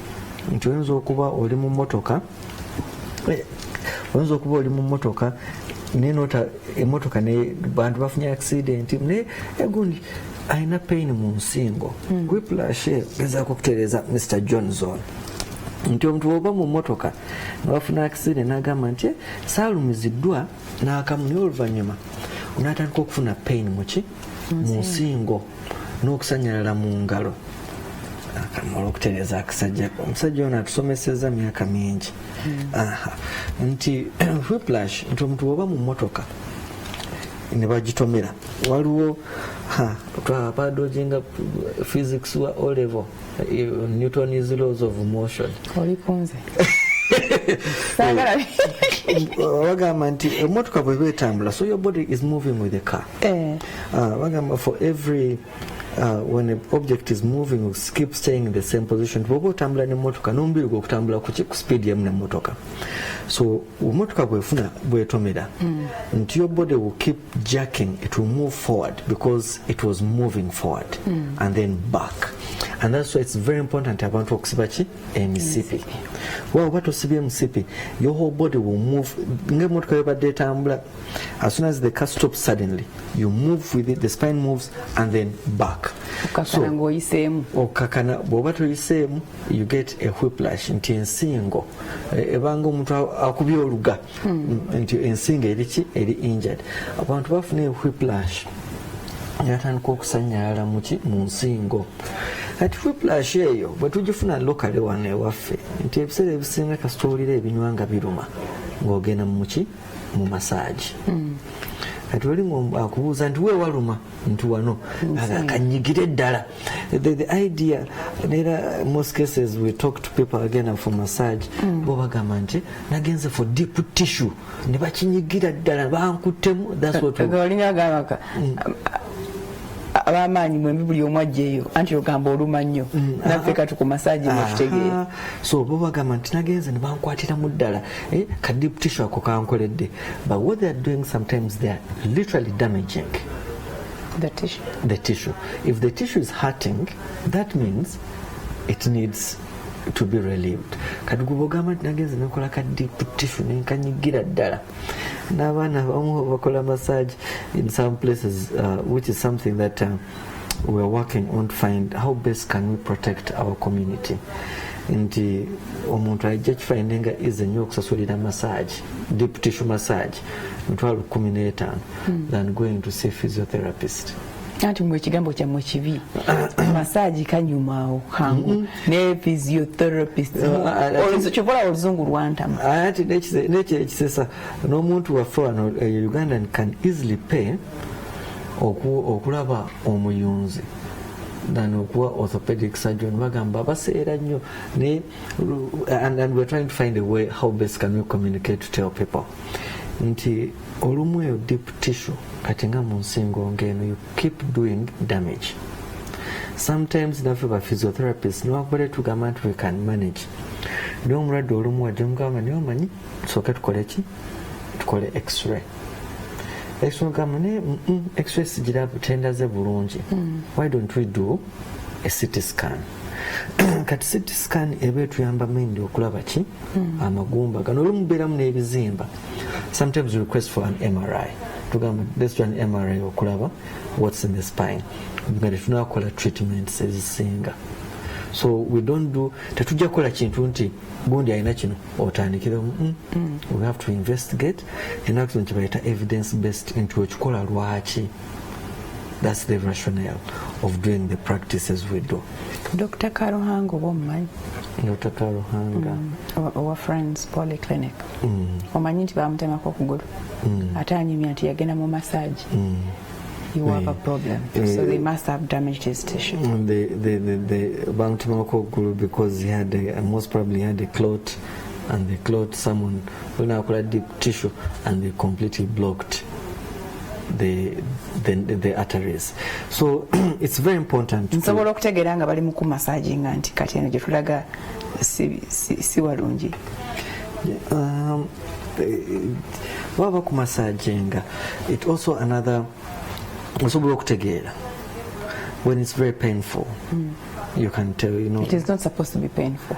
nti oyinza okuba oli mu mmotoka nenota emotoka ne bantu bafunye accident naye egundi alina pain mu nsingo whiplash gezaako okutereeza Mr. Johnson nti omuntu oba mu mmotoka newafuna accident n'agamba nti saalumiziddwa n'akamu naye oluvannyuma n'atandika okufuna pain muki mu nsingo n'okusanyalala mu ngalo akamala okutereeza akasajja omusajja ono atusomeseza myaka mingi nti whiplash nti omuntu bwoba mu mmotoka ne bagitomera waliwo twabadoginga physics wa O level Newton's laws of motion olikunze wagamba nti emmotoka bweba etambula so your body is moving with the car wagamba for every when an object is moving, keep staying in the same position. Bwoba otambula n'emmotoka n'omubiri gwe okutambula ku speed yamu n'emmotoka. So emmotoka bwefuna bwetomera nti your body will keep jerking, it will move forward because it was moving forward and then back. And that's why it's very important abantu okusiba ki emisipi. Oba tosibye emisipi, your whole body will move. Ng'emmotoka yobadde etambula, as soon as the car stops suddenly, you move with it, the spine moves and then back. Okakana ng'oyiseemu. Okakana bw'oba toyiseemu, you get a whiplash nti ensingo ebanga omuntu akubye oluga nti ensingo eri injured. Abantu bafuna whiplash yatandika okusanyalala mu nsingo. Kati whiplash eyo bwe tugifuna locally wano ewaffe nti ebiseera ebisinga kasita owulira ebinywa nga biruma ng'ogenda mu massage. Kati oli akubuuza nti weewaluma nti wano akanyigire ddala. The idea, in most cases we talk to people again for massage, bo bagamba nti nagenze for deep tissue ne bakinyigira ddala bankuttemu. That's what abamaanyi mwembi buli omu ajjeeyo anti ogamba oluma nnyo naffe kati ku massage mwekitegeera. So bo bagamba nti nagenze ne bankwatiramu ddala ka deep tissue ako kankoledde. But what they are doing sometimes, they are literally damaging the tissue. If the tissue is hurting, that means it needs to be relieved. Kati gwe bogamba nti nagenze nekola ka deep tissue nenkanyigira ddala. N'abaana abamu bakola massage in some places, which is something that we are working on to find how best can we protect our community. Nti omuntu ajja kifindinga easy nnyo okusasulira massage, deep tissue massage mitwalo 15 than going to see physiotherapist. Anti mwe kigambo kyammwe kibi. Massage kanyumaawo hangu ne physiotherapist oluzukyobola oluzungu lwantama. Ati nekyo ekisesa n'omuntu waffe wano Ugandan can easily pay okulaba omuyunzi than okuwa orthopedic surgeon. Bagamba baseera nnyo and we're trying to find a way how best can we communicate to tell people nti olumu eyo deep tissue kati nga mu nsingo ng'eno you keep doing damage. Sometimes naffe ba physiotherapist niwakubale tugamba nti we can manage. Naye omulwadde olumu wajja mugamba naye omanyi tusooke tukole x-ray. X-ray gamba naye x-ray sigira tendaze bulungi. Why don't we do a CT scan? Kati CT scan eba etuyamba mainly okulaba ki amagumba gano olumu beeramu n'ebizimba. Sometimes we request for an MRI. Tugamba let's do an MRI okulaba what's in the spine. Nga tetunakola treatments ezisinga. So we don't do tetujja kukola kintu nti gundi alina kino otandikiremu. We have to investigate and actually bayita evidence based into ekikola lwaki. That's the rationale of doing the practices we do. Dr. Karuhanga omumanyi? Dr. Karuhanga owa Friends Polyclinic. Omanyi nti bamutemako okugulu ate anyumya nti yagenda mu massage. You have a problem. So they must have damaged his tissue. The bamutemako okugulu because he had most probably had a clot, and the clot someone when I call deep tissue and they completely blocked the arteries. So it's very important. Nsobola okutegeera nga bali mu kumassaginga nti kati eno gye tulaga si walungi. Waba kumassaginga, it also another nsobola okutegeera when it's very painful. You can tell, it is not supposed to be painful.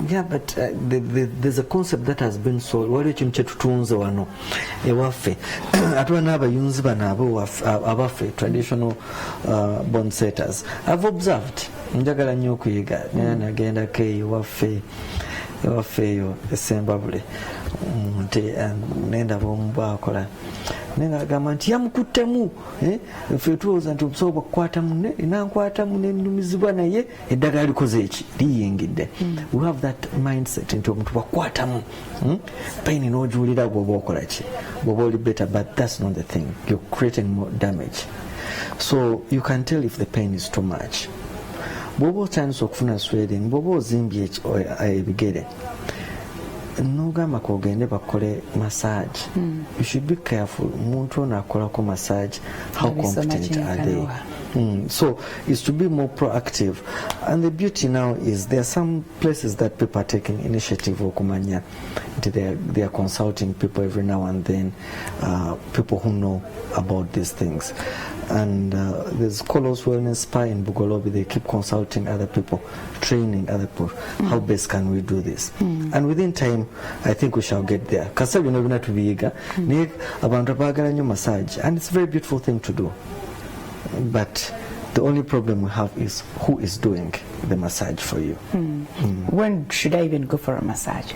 Yeah, but there's a concept that has been sold. Waliwo ekintu kyetutunze wano ewaffe ate n'abayunzi bano abaffe traditional bone setters. I've observed, njagala nnyo okuyiga naye nagendako ewaffe eyo esembabule nenda bwakola nenga agamba nti yamukuttemu ffe tulowooza nti omusobola kukwata munne nankwata munne nnumizibwa naye eddagala likoze eki liyingidde. We have that mindset nti omuntu bakwatamu pain n'ogiwulira bw'oba okola ki bw'oba oli better, but that's not the thing. You're creating more damage. So you can tell if the pain is too much. Bw'oba otandise okufuna swelling, bw'oba ozimbye ebigere nogamba kogende bakole massage. You should be careful. Muntu ono akolako massage, how competent are they? So it's to be more proactive. And the beauty now is there are some places that people are taking initiative okumanya. They are consulting people every now and then, people who know about these things. And there's Kolos Wellness Spa in Bugolobi. They keep consulting other people, training other people. How best can we do this? And within time, I think we shall get there. Kasa you know to be eager. Abantu bagala nyo massage, and it's a very beautiful thing to do. But the only problem we have is who is doing the massage for you. When should I even go for a massage?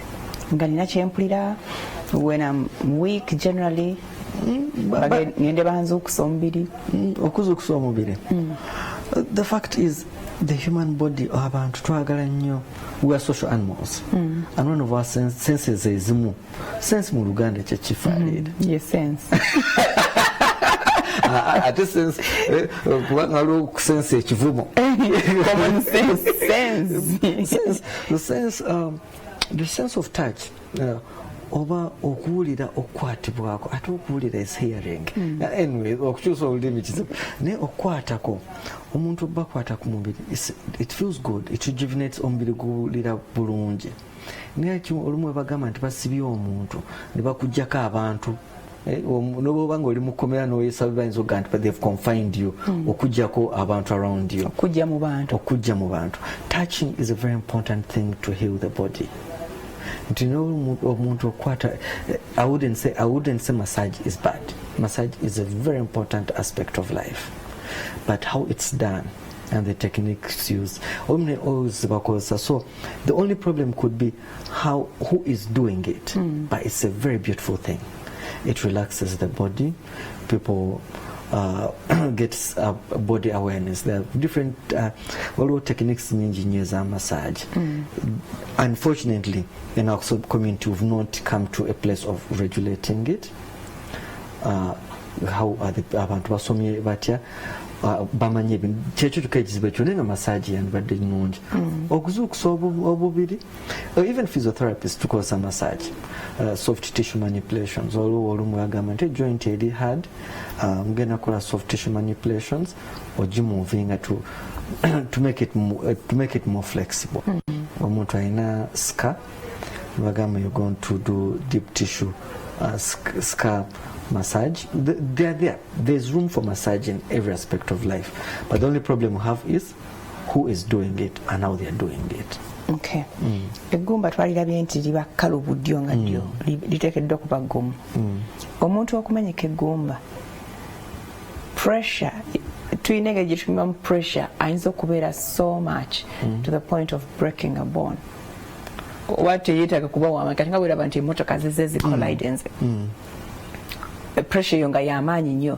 When I'm weak, generally. The fact is, the human body, we are social animals, and one of our senses is mu. Sense mu Uganda chechifarid. Yes, sense. At this sense, sense chivumo. Common sense. The sense of touch. Oba okuwulira okukwatibwako ate okuwulira is hearing. Anyway, okukyusa olulimi kizibu naye okukwatako omuntu bakwata ku mubiri, it feels good, it rejuvenates omubiri guwulira bulungi. Naye olumu bagamba nti basibye omuntu ne bakuggyako abantu noba nga oli mu kkomera n'oyesaba bayinza okuga nti but they've confined you, okuggyako abantu around you, okujja mu bantu. Touching is a very important thing to heal the body. I wouldn't say massage is bad. Massage is a very important aspect of life, but how it's done and the techniques used. So the only problem could be who is doing it. But it's a very beautiful thing. It relaxes the body. People gets body awareness. There are different techniques in engineers and massage. Unfortunately, in our community, we've not come to a place of regulating it. How are the abantu basomye batya bamanye kyekyo tukaekizibu ekyo nenga massage yandibadde nnungi okuzuukusa obubiri. Even physiotherapists tukozesa massage, soft tissue manipulations. Olumu agamba nti joint eri hard, mugenda kola soft tissue manipulations ogimoving to make it more flexible. Omuntu alina scar bagamba you're going to do deep tissue scar massage. There's room for massage in every aspect of life, but the only problem we have is who is doing it and how they are doing it. Okay. Eggumba twalirabye nti liba kkalu buddyo nga ddyo liteekeddwa kuba ggumu. Omuntu okumanyika eggumba, pressure tuyina engeri gye tupimamu pressure ayinza okubeera so much to the point of breaking a bone. Oba teyeetaaga kuba wama kati nga bweraba nti emmotoka zize zikolidenze. Pressure yo nga y'amaanyi nnyo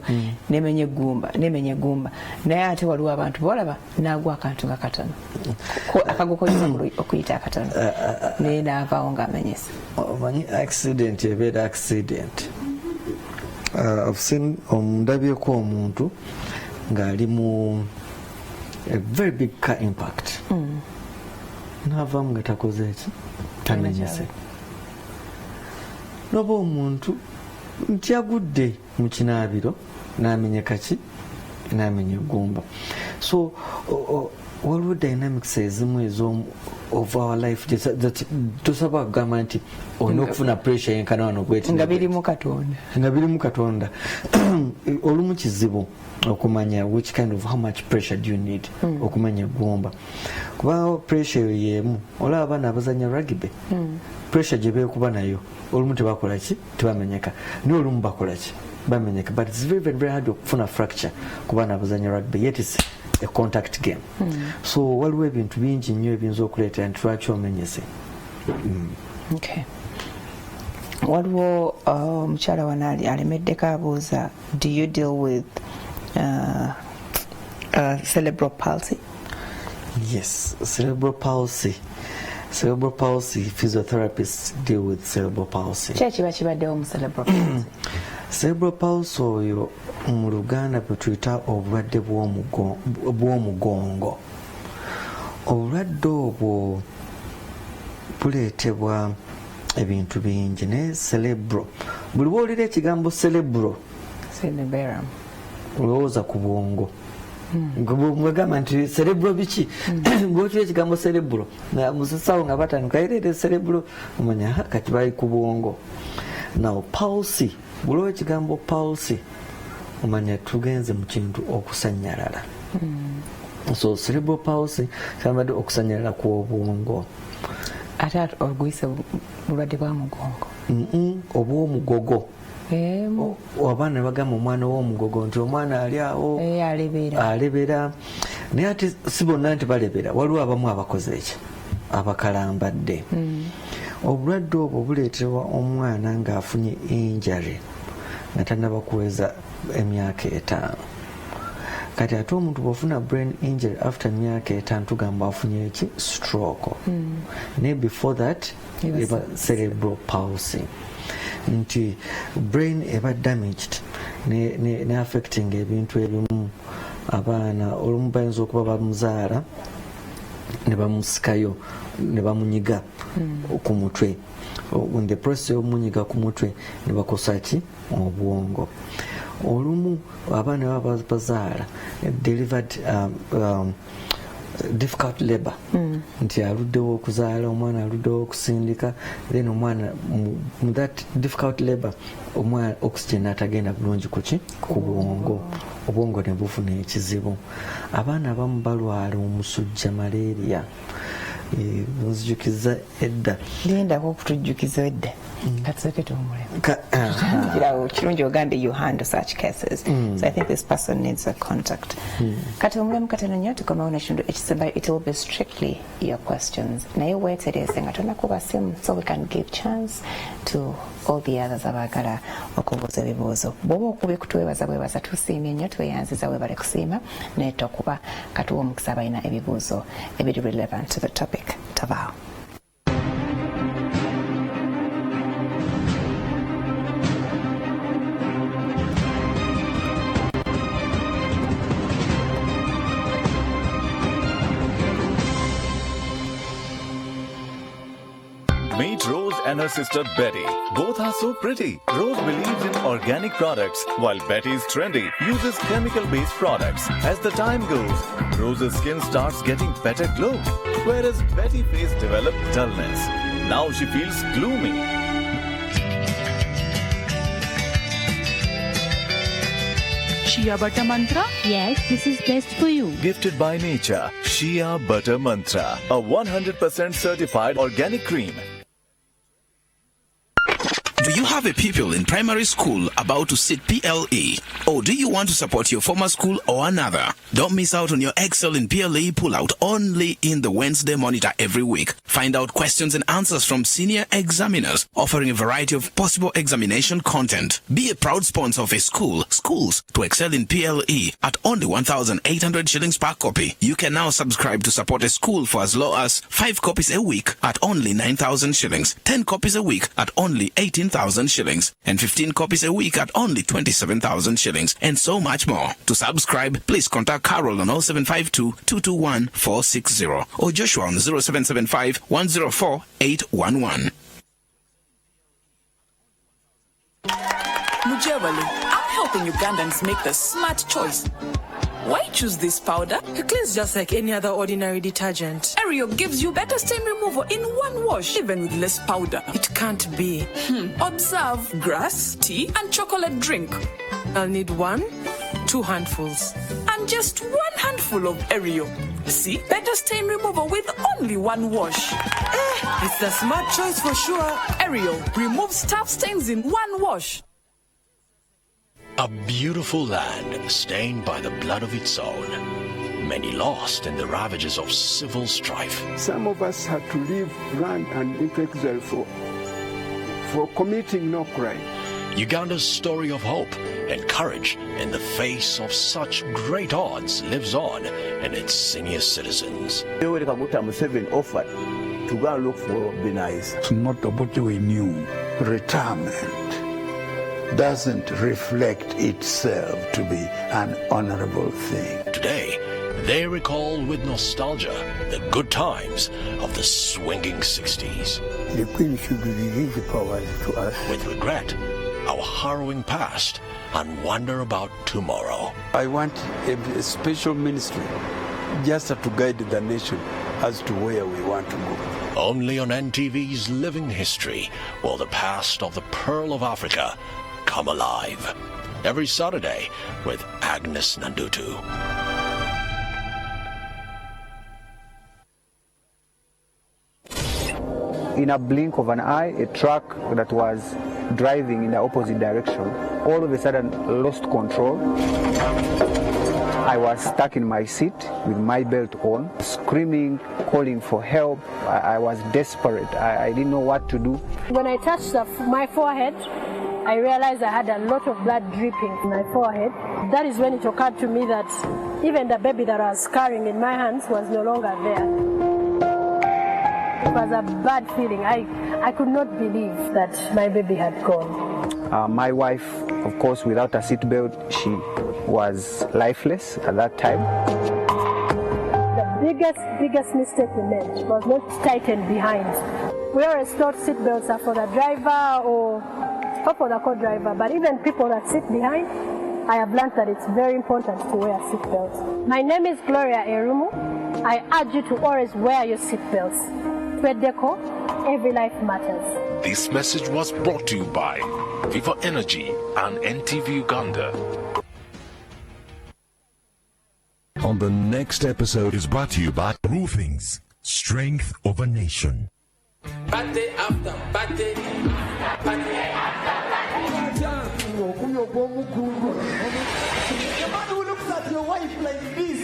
nemenya eggumba naye ate waliwo abantu bolaba naagwa akantu nga katono akagukozesa okuyita akatono naye naavaawo ng'amenyese. Omanyi accident ebeera accident. I've seen ndabyeko omuntu ng'ali mu a very big car impact naavaamu nga takoze eki tamenyese. Noba omuntu nti agudde mu kinaabiro n'amenyeka ki n'amenya eggumba. So waliwo dynamics ezimu of our life tosaba kugamba nti olina okufuna pressure yenkana wano bweti nga birimu Katonda. Olumu kizibu okumanya which kind of how much pressure do you need okumanya eggumba kuba pressure yeemu. Olaba abaana abazanya rugby pressure gye beekuba nayo olumu tebakola ki tebamenyeka naye olumu bakola ki bamenyeka, but it's very very very hard okufuna fracture ku baana abazanya rugby, yet it's a contact game. So waliwo ebintu bingi nnyo ebiyinza okuleetera nti lwaki omenyese. Okay. waliwo omukyala wano alemeddeko abuuza, do you deal with cerebral palsy? Yes, cerebral palsy. Cerebral palsy, physiotherapists deal with cerebral palsy. Kiba kibaddewo mu cerebral palsy? Cerebral palsy oyo mu Luganda bwe tuyita obulwadde bw'omugongo. Obulwadde obwo buleetebwa ebintu bingi ne cerebral. Buli bw'owulira ekigambo cerebral olowooza ku bwongo. Ngagamba nti cerebral biki? Bw'owulira ekigambo cerebral musasawo nga batandika erere cerebral omanya kati bali ku bwongo. Now palsy, bw'olowooza ekigambo palsy omanya tugenze mu kintu okusanyalala. So cerebral palsy kyambadde okusanyalala kw'obwongo. Ate oguyise bulwadde bwa mugongo? Obw'omugogo. Abaana ne bagamba omwana w'omugogo nti omwana ali awo alebera. Naye ate si bonna nti balebera, waliwo abamu abakoze eki abakalambadde. Obulwadde obwo buleetebwa omwana ng'afunye injury nga tannaba kuweza emyaka 5. Kati ate omuntu bw'ofuna brain injury after emyaka 5 tugamba afunye eki stroke. Ne before that eba cerebral palsy. Nti brain eba damaged ne affecting ebintu ebimu. Abaana olumu bayinza okuba bamuzaala ne bamusikayo ne bamunyiga ku mutwe. In the process y'omunyiga ku mutwe ne bakosa ki obwongo. Olumu abaana baba bazaala delivered difficult labor. Nti aluddewo okuzaala, omwana aluddewo okusindika, then omwana mu that difficult labor omwana oxygen atagenda bulungi kuki ku bwongo. Obwongo ne bufuna ekizibu. Abaana abamu balwala omusujja malaria. Nzijukiza edda. Lindako okutujjukiza edda. Katuseke tumulemu. Kirungi ogambe you handle such cases. So I think this person needs a contact. Kati omulemu katono nnyo tukomewo n'ekintu ekisembayo, it will be strictly your questions. Naye weetereze nga tonakuba simu so we can give chance to all the others abaagala okubuuza ebibuuzo. Bw'oba okubye kutwebaza bwebaza, tusiimye nnyo, tweyanziza weebale kusiima, naye tokuba katuwa omukisa abalina ebibuuzo ebiri relevant to the topic. Tavao. Meet Rose and her sister Betty. Both are so pretty. Rose believes in organic products, while Betty is trendy, uses chemical-based products. As the time goes, Rose's skin starts getting better glow, whereas Betty's face developed dullness. Now she feels gloomy. Shea Butter Mantra? Yes, this is best for you. Gifted by nature, Shea Butter Mantra, a 100% certified organic cream. Do you have a pupil in primary school about to sit PLE? Or do you want to support your former school or another? Don't miss out on your Excel in PLE pullout only in the Wednesday Monitor every week. Find out questions and answers from senior examiners, offering a variety of possible examination content. Be a proud sponsor of a schools to excel in PLE at only 1,800 shillings per copy. You can now subscribe to support a school for as low as 5 copies a week at only 9,000 shillings, 10 copies a week at only 18,000 shillings, and 15 copies a week at only 27,000 shillings, and so much more. To subscribe, please contact Carol on 0752 221 460 or Joshua on 0775 104 811. Mujewali, I'm helping Ugandans make the smart choice. Why choose this powder? It cleans just like any other ordinary detergent. Ariel gives you better stain removal in one wash, even with less powder. It can't be. Observe grass, tea, and chocolate drink. I'll need 1, 2 handfuls. And just 1 handful of Ariel. See? Better stain removal with only 1 wash. It's the smart choice for sure. Ariel removes tough stains in 1 wash. A beautiful land stained by the blood of its own. Many lost in the ravages of civil strife. Some of us had to leave land and into exile for for committing no crime. Uganda's story of hope and courage in the face of such great odds lives on in its senior citizens. Yoweri Kaguta Museveni offered to go and look for Benais. It's not what we knew. Retirement doesn't reflect itself to be an honorable thing. Today, they recall with nostalgia the good times of the swinging 60s. The Queen should release the powers to us. With regret, our harrowing past and wonder about tomorrow. I want a special ministry just to guide the nation as to where we want to go. Only on NTV's Living History will the past of the Pearl of Africa come alive. Every Saturday with Agnes Nandutu. In a blink of an eye, a truck that was driving in the opposite direction all of a sudden lost control. I was stuck in my seat with my belt on, screaming, calling for help. I was desperate. I didn't know what to do. When I touched my forehead, I realized I had a lot of blood dripping in my forehead. That is when it occurred to me that even the baby that I was carrying in my hands was no longer there. It was a bad feeling. I could not believe that my baby had gone. My wife, of course, without a seatbelt, she was lifeless at that time. The biggest mistake we made was not tightened behind. We always thought seatbelts are for the driver or for the co-driver, but even people that sit behind, I have learned that it's very important to wear seatbelts. My name is Gloria Erumu. I urge you to always wear your seatbelts. Deco, every life matters. This message was brought to you by Viva Energy and NTV Uganda. On the next episode is brought to you by Roofing's Strength of a Nation. Party after party. Party The man who looks at your wife like this.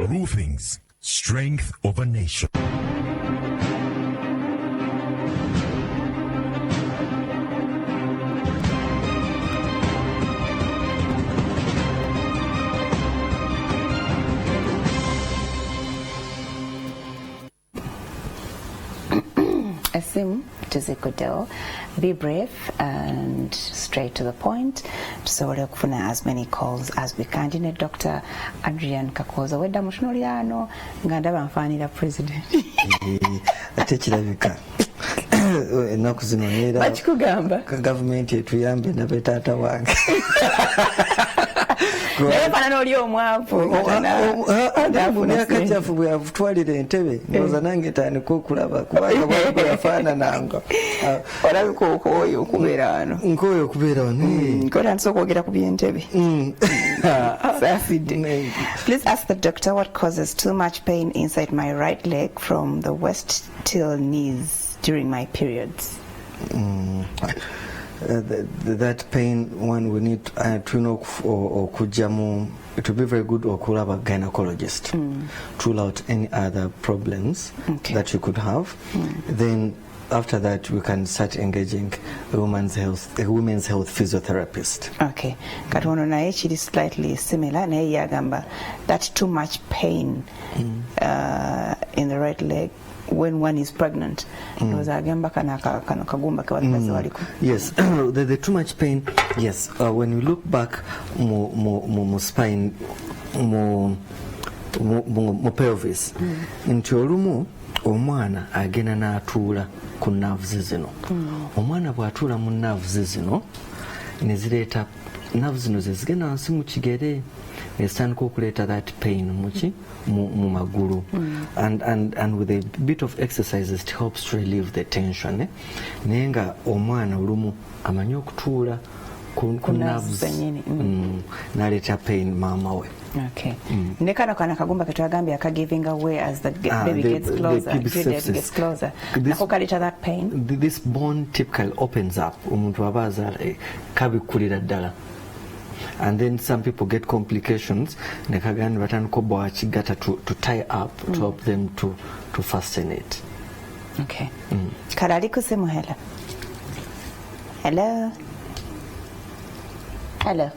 Roofing's Strength of a Nation. Sim tuzikudeho, be brave and straight to the point. Tusobole okufuna as many calls as we can. Ndine Dr. Adrian Kakooza wedda mutunulyano nga ndaba nfaanira president. Ate kirabika ennaku zino neera bakikugamba gavumenti etuyambe nabe taata wange naye fana oli omwavu akajjafu bwe yavutwalira entebe ndowooza nange tandika okulaba kubanga bwe yafaanananga olabika okooyo okubeera wano nkooyo okubeera wano nkotandisa okwogera ku by'entebe saafidde. Please ask the doctor what causes too much pain inside my right leg from the waist till knees during my periods. That pain one we need to know or kujamu. It would be very good or cool about gynecologist to rule out any other problems that you could have. Then after that we can start engaging a women's health physiotherapist. Okay, katono naye kiri slightly similar naye yagamba that too much pain in the right leg when one is pregnant. Yes, the too much pain. Yes, when you look back, mo spine, mo pelvis, into olumu omwana agenda n'atuula ku nerves zino. Omwana bw'atuula mu nerves zino ne zireeta nerves zino ze zigenda wansi mu kigere esitandika okuleeta that pain mu magulu. And with a bit of exercises it helps to relieve the tension. Naye nga omwana olumu amanyi okutuula ku nerves n'aleeta pain maama we. Okay. Ne kano kana kagumba ketwagambye aka giving away as the baby gets closer, gets closer. Nako kaleta that pain. This bone typically opens up. Omuntu abaza kabikulira ddala. And then some people get complications. Nekagani batandika obwa kigata to tie up to help them to fasten it. Okay. Karali kusemu hela. Hello. Hello.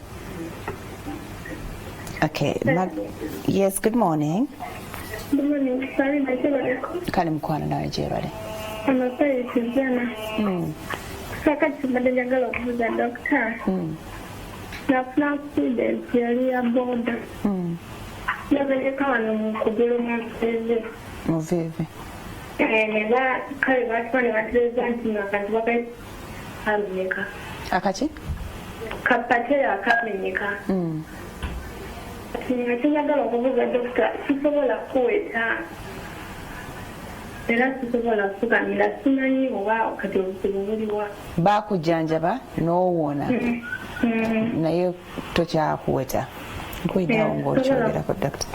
Okay. Yes, good morning. Good morning. Sorry, my favorite. Kali mkwana nawe Jerry. I'm a very Susanna. Sakati badajagala okubuuza doctor. Nafuna accident yali ya boda. Nabeleka wano mu kugulu muvivi. Muvivi. Neba kale batwale bateeza nti nakati bakamenyeka. Akaki? Kapatera akamenyeka. Njagala okubuuza doctor sisobola kuweta era sisobola kufukamira simanyi oba kati obuzibu buliwa. Bakujjanjaba n'owona naye tokyakuweta nkuyitawo ng'okyogerako doctor.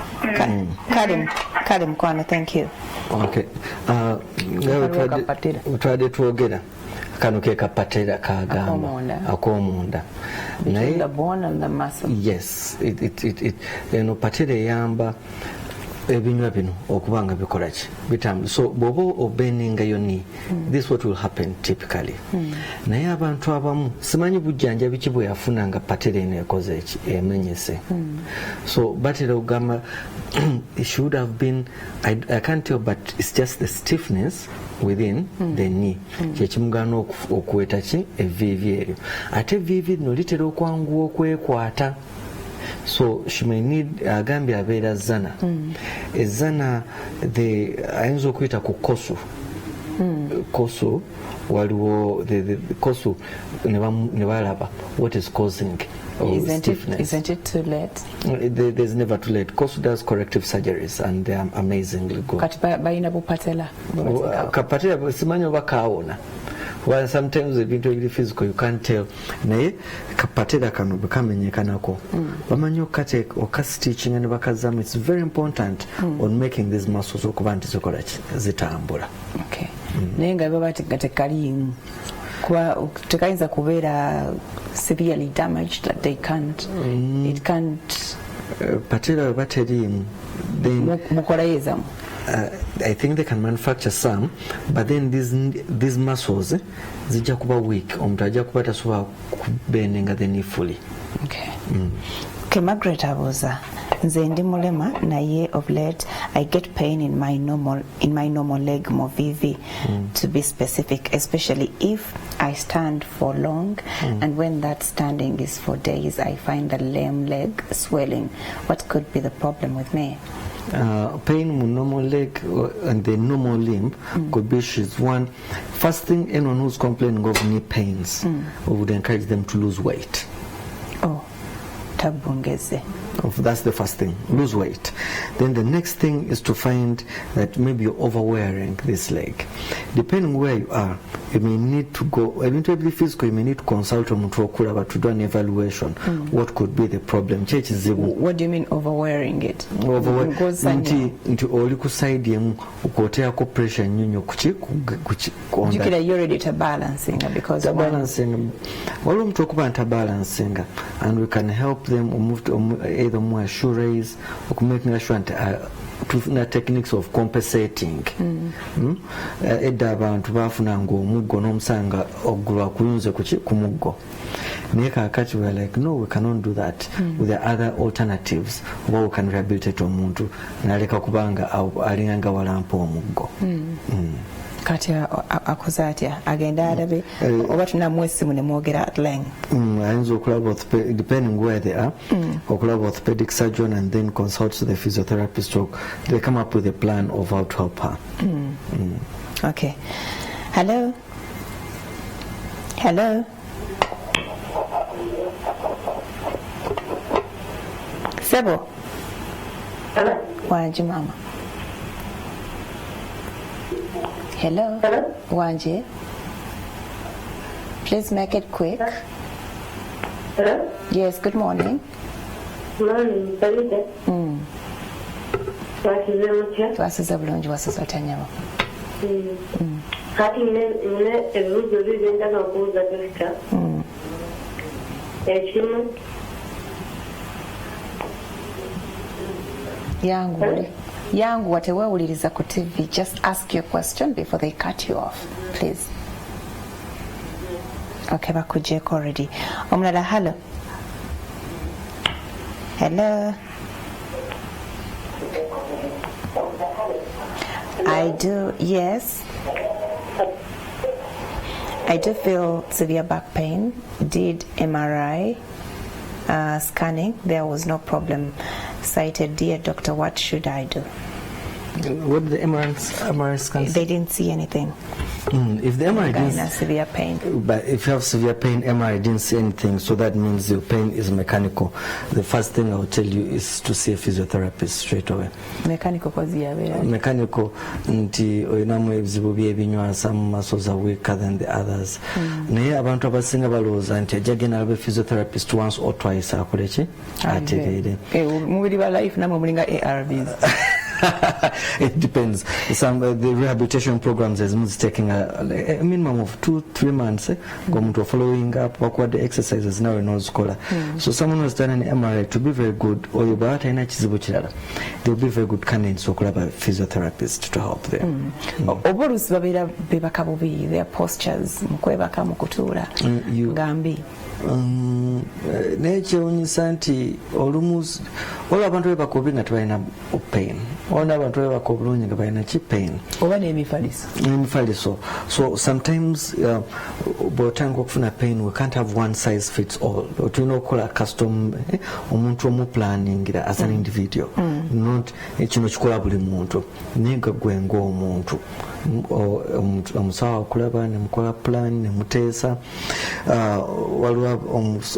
Kale mukwana, thank you. Okay. Twadde twogera kano ke kapatera kagamba ak'omunda. Between the bone and the muscle. Yes, eno patera eyamba ebinywa bino okubanga bikola ki bitambu. So bw'oba obeninga yo knee, this what will happen typically. Naye abantu abamu simanyi bujjanjabi ki bwe yafuna nga patera eno ekoze eki emenyese. So batera okugamba it should have been, I can't tell, but it's just the stiffness within the knee kyekimugana okuweta ki evivi eryo. Ate evivi lino litera okwanguwa okwekwata. So she may need agambye abeera zana. Ezana ayinza okuyita ku kosu. Kosu waliwo the kosu ne balaba what is causing stiffness. Isn't it too late? There's never too late. Kosu does corrective surgeries and they are amazingly good. Kati bayina bupatela. Kapatela simanyi oba kaawona. Well, sometimes ebintu ebiri physical you can't tell. Naye kapatera kano bekamenyekanako bamanyi okastitching ne bakazamu. It's very important on making these muscles okuba nti zikola zitambula. Okay. Naye nga baba tekaliimu kuba tekayinza kubeera severely damaged that they can't it can't patera bateriimu mukolayo ezamu. I think they can manufacture some, but then these muscles zijja kuba weak. Omuntu ajja kuba tasobola kubenenga the knee fully. Okay. Okay, Margaret abuuza nze ndi mulema naye of late I get pain in my normal leg movivi to be specific, especially if I stand for long and when that standing is for days I find the lame leg swelling. What could be the problem with me? Pain in the normal leg and the normal limb could be she's one. First thing, anyone who's complaining of knee pains, we would encourage them to lose weight. Oh, tabungeze. That's the first thing, lose weight. Then the next thing is to find that maybe you're overwearing this leg. Depending where you are, you may need to go, eventually physical, you may need to consult but to do an evaluation. What could be the problem? What do you mean overwearing it? Nti oli ku side yemu ukoteako pressure nyinyo kuchi you're ready to balancing because balancing wali omuntu okuba nta balancing and we can help them move to either more shoelace or making sure tufuna techniques of compensating. Edda abantu bafunanga omuggo n'omusanga oggulwa kuyunze ku muggo. Naye kakati we are like, no, we cannot do that. With the other alternatives oba we can rehabilitate omuntu n'aleka kubanga alinganga walampa omuggo. Kati akoze atya agenda alabe oba tunamuwa essimu ne mwogera at length. Ayinza okulaba depending where they are, okulaba orthopedic surgeon and then consult the physiotherapist. They come up with a plan of how to help her. Okay. Hello? Hello? Sebo. Wanje mama. Hello. Hello. Wanje. Please make it quick. Hello? Yes, good morning. Morning, Salute. Twasiza bulungi wasiza tanyama. Kati nine ebibuzo bibiri njagala okubuuza dokita. Ekimu yangu watewewuliriza ku TV. Just ask your question before they cut you off, please. Okay, bakujeko already. Omulala, hello. Hello. I do, yes. I do feel severe back pain. Did MRI scanning. There was no problem cited. Dear doctor, what should I do? What did the MRI scan? They didn't see anything. If the MRI didn't see severe pain, but if you have severe pain, MRI didn't see anything, so that means your pain is mechanical. The first thing I will tell you is to see a physiotherapist straight away. Mechanical cause mechanical nti oyinamu ebizibu byebinywa, some muscles are weaker than the others. Naye abantu abasinga balowooza nti ajja genda alaba physiotherapist once or twice akoleki ategeere. Mubiri ba life namwe mulinga ARVs. It depends. Some the rehabilitation programs is taking a minimum of 2-3 months. Going to following up what the exercises now in all scholar. So someone who has done an MRI to be very good, or you buy they'll be very good candidates so called a physiotherapist to help them. Their postures gambi. Nekyewunyisa nti olumus olwo abantu bebakobi nga tebalina pain, olwo abantu bebaka obulungi nga balina ki pain oba n'emifaliso. So sometimes bw'otandika okufuna pain, we can't have one size fits all. Tulina okukola custom omuntu omuplanningira as an individual, not kino kikola buli muntu naye nga gwe ng'omuntu omusawo akulaba nemukola plan nemuteesa. Waliwo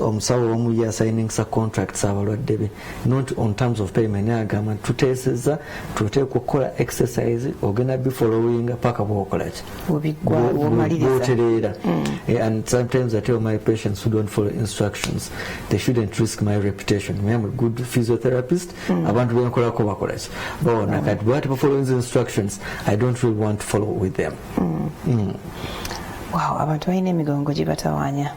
omusawo omu ye assigning contracts abalwadde be not on terms of payment, naye agamba tuteeseza tuteekwa okukola exercise ogenda be following paka bwokolaki bwotereera. And sometimes I tell my patients who don't follow instructions they shouldn't risk my reputation. I am a good physiotherapist. Abantu benkolako bakolaki bawona kati bwati bafollow the instructions I don't really want to follow with them. Wow, abantu balina emigongo gibatawanya.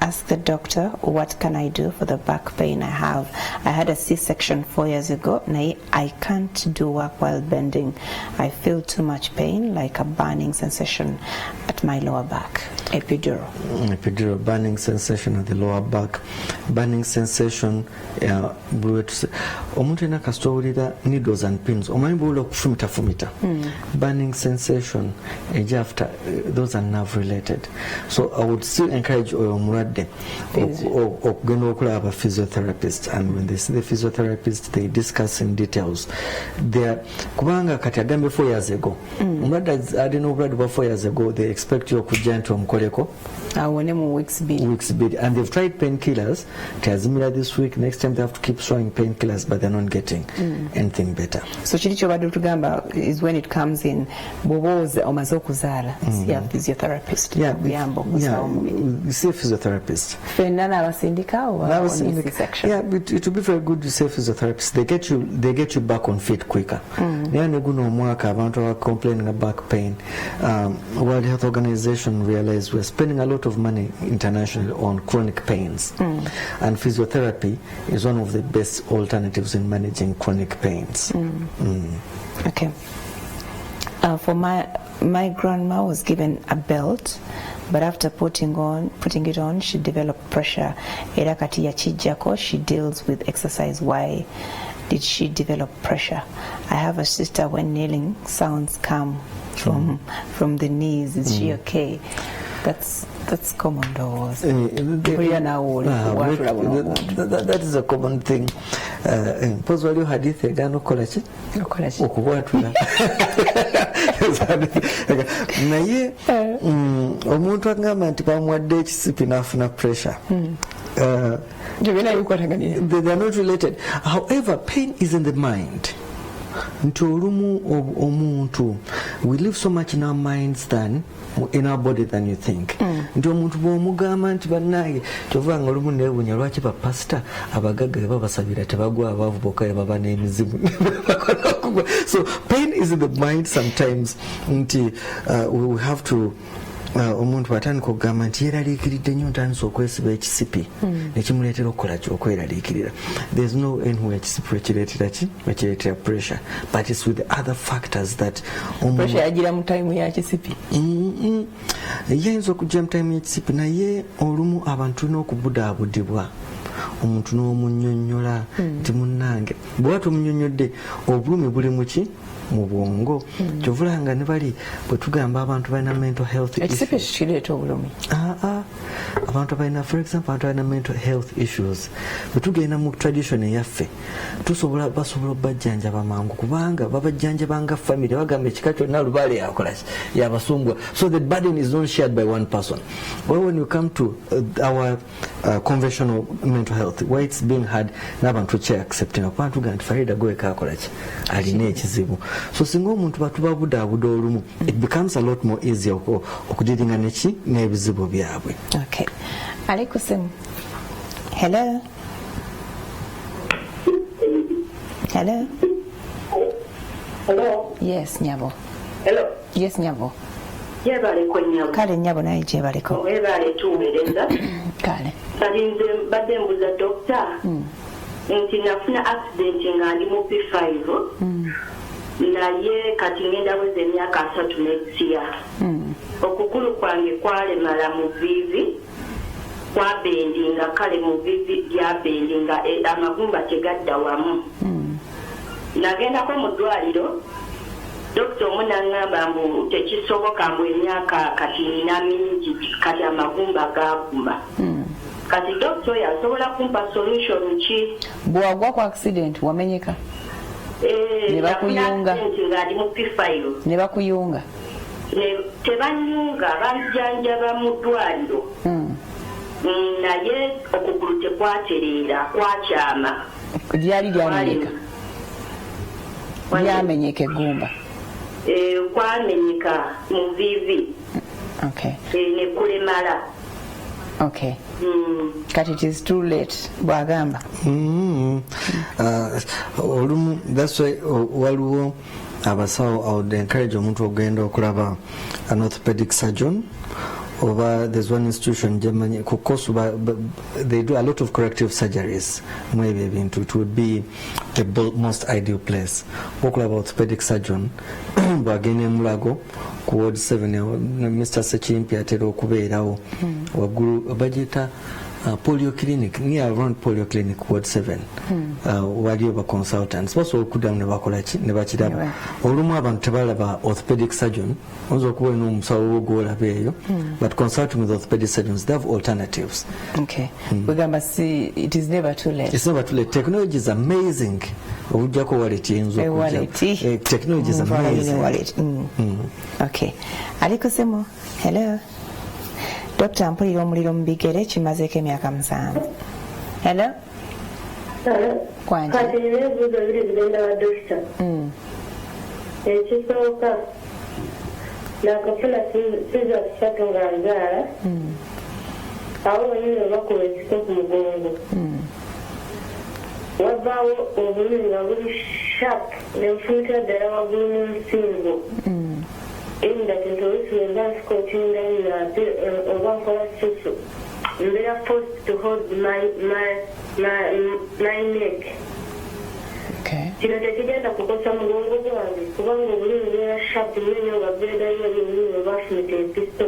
Ask the doctor, what can I do for the back pain I have? I had a C-section 4 years ago. I can't do work while bending. I feel too much pain, like a burning sensation at my lower back. Epidural. Epidural, burning sensation at the lower back. Burning sensation, omuntu ena kasitowulira needles and pins. Omanyi bw'ola okufumita. Burning sensation, after those are nerve related. So I would still encourage omulwadde okugenda okulaba a physiotherapist, and when they see the physiotherapist they discuss in details kubanga kati agambe 4 years ago omulwadde alina obulwadde bwa 4 years ago, they expect you okujja nti omukoleko awone mu weeks bid, and they've tried painkillers tazimira this week, next time they have to keep trying painkillers but they're not getting anything better. So kiri kyobadde otugamba is when it comes in bw'oba omaze okuzaala see a physiotherapist. See a physiotherapist. It will be very good to see a physiotherapist. They get you back on feet quicker. Abantu are complaining about back pain. World Health Organization realized we're spending a lot of money internationally on chronic pains, and physiotherapy is one of the best alternatives in managing chronic pains. Okay. For my grandma was given a belt, but after putting it on, she developed pressure. Era kati yakijjako, she deals with exercise. Why did she develop pressure? I have a sister, when kneeling, sounds come from the knees. Is she okay? That's common though. That is a common thing. Pose waliyo hadithi egana okukolachi okubwatula naye omuntu agamba nti bamuwadde ekisipi n'afuna pressure they are not related. However, pain is in the mind. Nti olumu omuntu, we live so much in our minds than in our body than you think. Nti omuntu bw'omugamba nti bannange kyova nga olumu neewuunya lwaki bapasita abagagga babasabira tebagwa abavu bokka baba n'emizimu. So pain is in the mind sometimes. Nti we have to omuntu atandika okugamba nti yeeraliikiridde nnyo ntandisa okwesiba ekisipi nekimuleetera okukola ki okweraliikirira. There's no anywhere ekisipi wekireetera pressure, but it's with the other factors that pressure yagira mu time ya kisipi. Yayinza okujja mu time y'ekisipi naye olumu abantu tulina okubudaabudibwa. Omuntu n'omunnyonnyola nti munnange bwe watumunnyonnyodde obulumi buli muki mu bwongo kyovulanga ne bali bwe tugamba abantu balina mental health issues. Abantu balina, for example, abantu balina mental health issues bwe tugenda mu tradition eyaffe basobola okubajjanjaba mangu kubanga babajjanjabanga family bagamba ekika kyonna lubaale yakolaki yabasumbwa, so the burden is not shared by one person. Well, when you come to our conventional mental health where it's being had n'abantu kye accepting okuba tugamba nti Farida gweka akolaki alina ekizibu. So singa omuntu batubabudaabuda olumu, it becomes a lot more easier okudiringa n'ebizibu byabwe. Okay. Alaikum. Hello. Hello. Hello. Yes, Nyabo. Hello. Yes, Nyabo. Yebaleko Nyabo. Kale Nyabo naye gyebaleko. Webale tuweereza. Kale. Salinze badde mbuza doctor. Nti nafuna accident nga ndi mu P5. Naye kati ngenda weze emyaka 3 next year. Okukulu kwange kwalemala mu vivi. Kwabendinga kale mu vivi lyabendinga amagumba tegadda wamu. Nagendako mu ddwaliro. Dokita omunangamba mbu tekisoboka mbu emyaka kati nina mingi kati amagumba gaguma. Kati dokita oyo asobola kumpa solution ki? Bwagwa kwa accident wamenyeka? Ne bakuyunga. Ng'ali mu P5. Ne bakuyunga? Tebanyunga, banjanjaba mu ddwaliro. Naye okugulu tekwatereera, kwakyama. Lyali lyamenyeka? Lyamenyeka eggumba? Kwamenyeka mu vivi. Okay. Ne kulemala. Okay. Kati it is too late bwagamba. That's why waliwo abasawo, I would encourage omuntu ogenda okulaba an orthopedic surgeon. Over there's one institution in Germany, they do a lot of corrective surgeries. Maybe it would be the most ideal place. Okulaba orthopedic surgeon bagene mulago ku ward 7 Mr. Sechimpi atera okubeerawo waggulu bagita polio clinic, near around polio clinic ward 7 waliyo ba consultants basobola okuddamu ne bakola ki ne bakiraba. Olumu abantu tebalaba orthopedic surgeon oyinza okuba n'omusawo wo gwolaba eyo, but consulting with orthopedic surgeons, they have alternatives. Okay. Bwegamba si, it is never too late. It's never too late. Technology is amazing. Obujjako wallet yinza okujja. Technology is amazing. Okay. Aliko simu. Hello. Dr. Mpulira omuliro mu bigere kimazeeko emyaka 7. Hello? Kwanje? Kati nebuuzo biri zigenda wa dokita. Ekisooka nakafuna siza kusatu nga nzaala. Awo wenyini bakuba ekiko ku mugongo. Wavaawo obulumi nga buli sharp nenfumitira ddala waggulu mu nsingo. In that intuition, that's continuing over for susu. They are forced to hold my neck. Okay. Kino tekigenda kukosa mugongo gwange kubanga obulimi bwera sharp nnyo nga bwedayo ebintu bafunita empiso.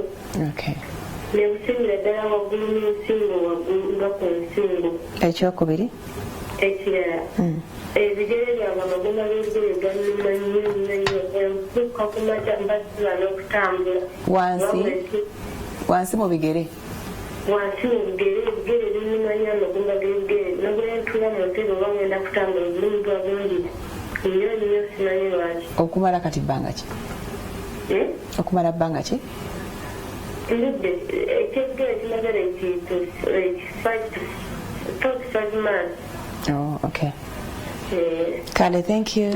Okay. Ne busingira ddala waggulu n'ensingo waggulu nga ku nsingo. Ekyokubiri? Ekirala. Ebigere byange amagumba g'ebigere gannuma nnyo nkuka kumaca mbasula n'okutambula. Wansi mu bigere? Wansi mu bigere, ebigere binnuma nnyo amagumba g'ebigere. Nabwe ntula mu ntebe oba ngenda kutambula obulumi bwa bungi. Nnyo simanyi lwaki. Okumala kati bbanga ki? Okumala bbanga ki? $5 months. Oh, okay. Kale, thank you.